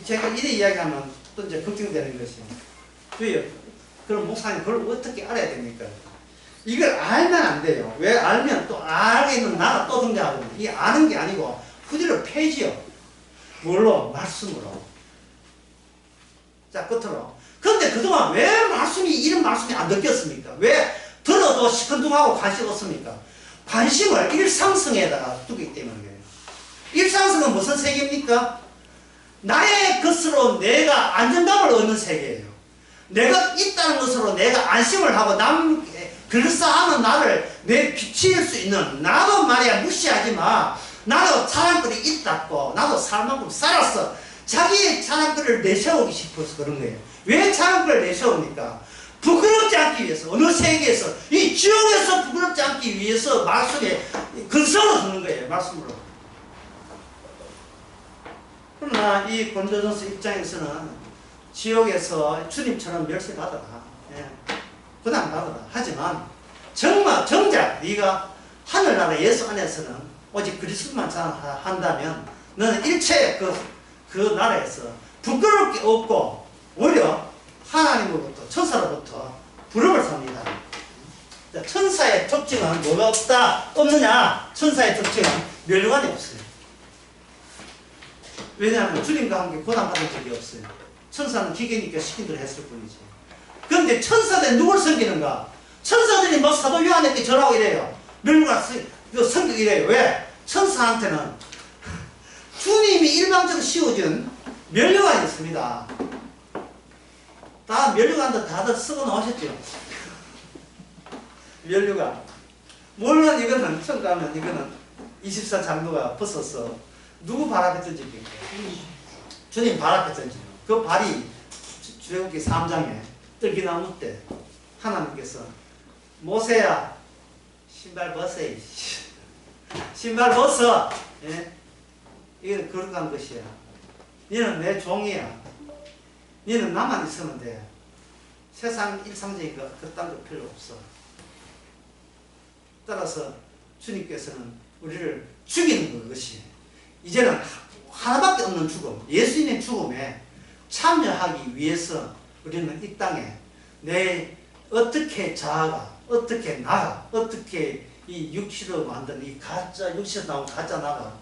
제가 이래 이야기하면 또 이제 걱정되는 것이, 주여, 그럼 목사님 그걸 어떻게 알아야 됩니까? 이걸 알면 안 돼요. 왜? 알면 또 알게 있는 나가 또 등장하거든요. 이게 아는 게 아니고 후디로 패지요. 뭘로? 말씀으로. 자, 끝으로. 근데 그동안 왜 이런 말씀이 안 느꼈습니까? 왜 들어도 시큰둥하고 관심 없습니까? 관심을 일상성에다가 두기 때문이에요. 일상성은 무슨 세계입니까? 나의 것으로 내가 안정감을 얻는 세계예요. 내가 있다는 것으로 내가 안심을 하고 그럴싸하면 나를 내 비칠 수 있는, 나도 말이야 무시하지 마. 나도 자랑거리 있다고, 나도 살 만큼 살았어. 자기의 자랑거리를 내세우기 싶어서 그런 거예요. 왜 자랑거리를 내세웁니까? 부끄럽지 않기 위해서, 어느 세계에서, 이 지옥에서 부끄럽지 않기 위해서 말씀에 근성을 두는 거예요. 말씀으로. 그러나 이 고린도전서 입장에서는 지옥에서 주님처럼 멸시받아라. 고난받아라. 하지만 정작 네가 하늘나라 예수 안에서는 오직 그리스도만 한다면 너는 일체 그 나라에서 부끄럽게 없고 오히려 하나님으로부터 천사로부터 부름을 삽니다. 천사의 특징은 뭐가 없느냐? 천사의 특징은 멸관이 없어요. 왜냐하면 주님과 함께 고난받은 적이 없어요. 천사는 기계니까 시킨 대로 했을 뿐이지. 그런데 천사들이 누굴 섬기는가? 천사들이 뭐 사도 요한에게 전하고 이래요. 멸류관 성격 이래요. 왜? 천사한테는 주님이 일방적으로 씌워준 멸류관이 있습니다. 다 멸류관도 다들 쓰고 나오셨죠? 멸류관. 물론 이거는 청가하면 이거는 24장로가 벗어서 누구 발 앞에 던지겠고? 주님 발 앞에 던지요. 그 발이 출애굽기 3장에 떨기나무 때 하나님께서 모세야 신발 벗어. 신발 벗어. 예? 이건 거룩한 것이야. 너는 내 종이야. 너는 나만 있으면 돼. 세상 일상적인 거 그딴 거 필요 없어. 따라서 주님께서는 우리를 죽이는 것이 이제는 하나밖에 없는 죽음, 예수님의 죽음에 참여하기 위해서 우리는 이 땅에 내 어떻게 자아가, 어떻게 나가, 어떻게 이 육시로 만든 이 가짜, 육시로 나온 가짜 나가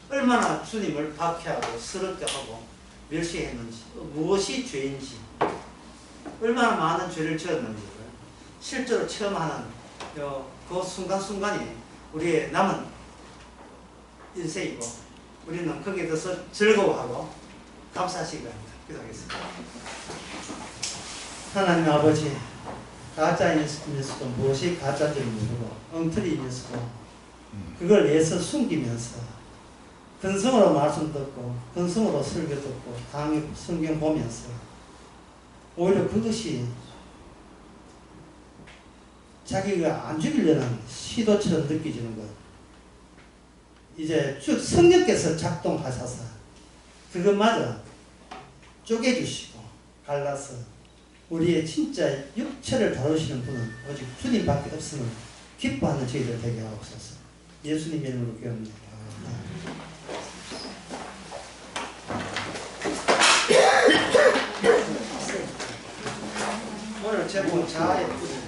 얼마나 주님을 박해하고 서럽게 하고 멸시했는지, 무엇이 죄인지, 얼마나 많은 죄를 지었는지 실제로 체험하는 그 순간순간이 우리의 남은 인생이고 우리는 거기에 대해서 즐거워하고 감사하시기 바랍니다. 기도하겠습니다. 하나님 아버지, 가짜이면서도 무엇이 가짜인지 모르고 엉터리이면서도 그걸 위해서 숨기면서 근성으로 말씀 듣고 근성으로 설교 듣고 강의 성경 보면서 오히려 그것이 자기가 안 죽이려는 시도처럼 느껴지는 것. 이제 쭉 성령께서 작동하셔서 그것마저 쪼개주시고 갈라서 우리의 진짜 육체를 다루시는 분은 오직 주님밖에 없음을 기뻐하는 저희들 되게 하옵소서. 예수님 이름으로 기도합니다. 오늘 제목 자아의 뿌리.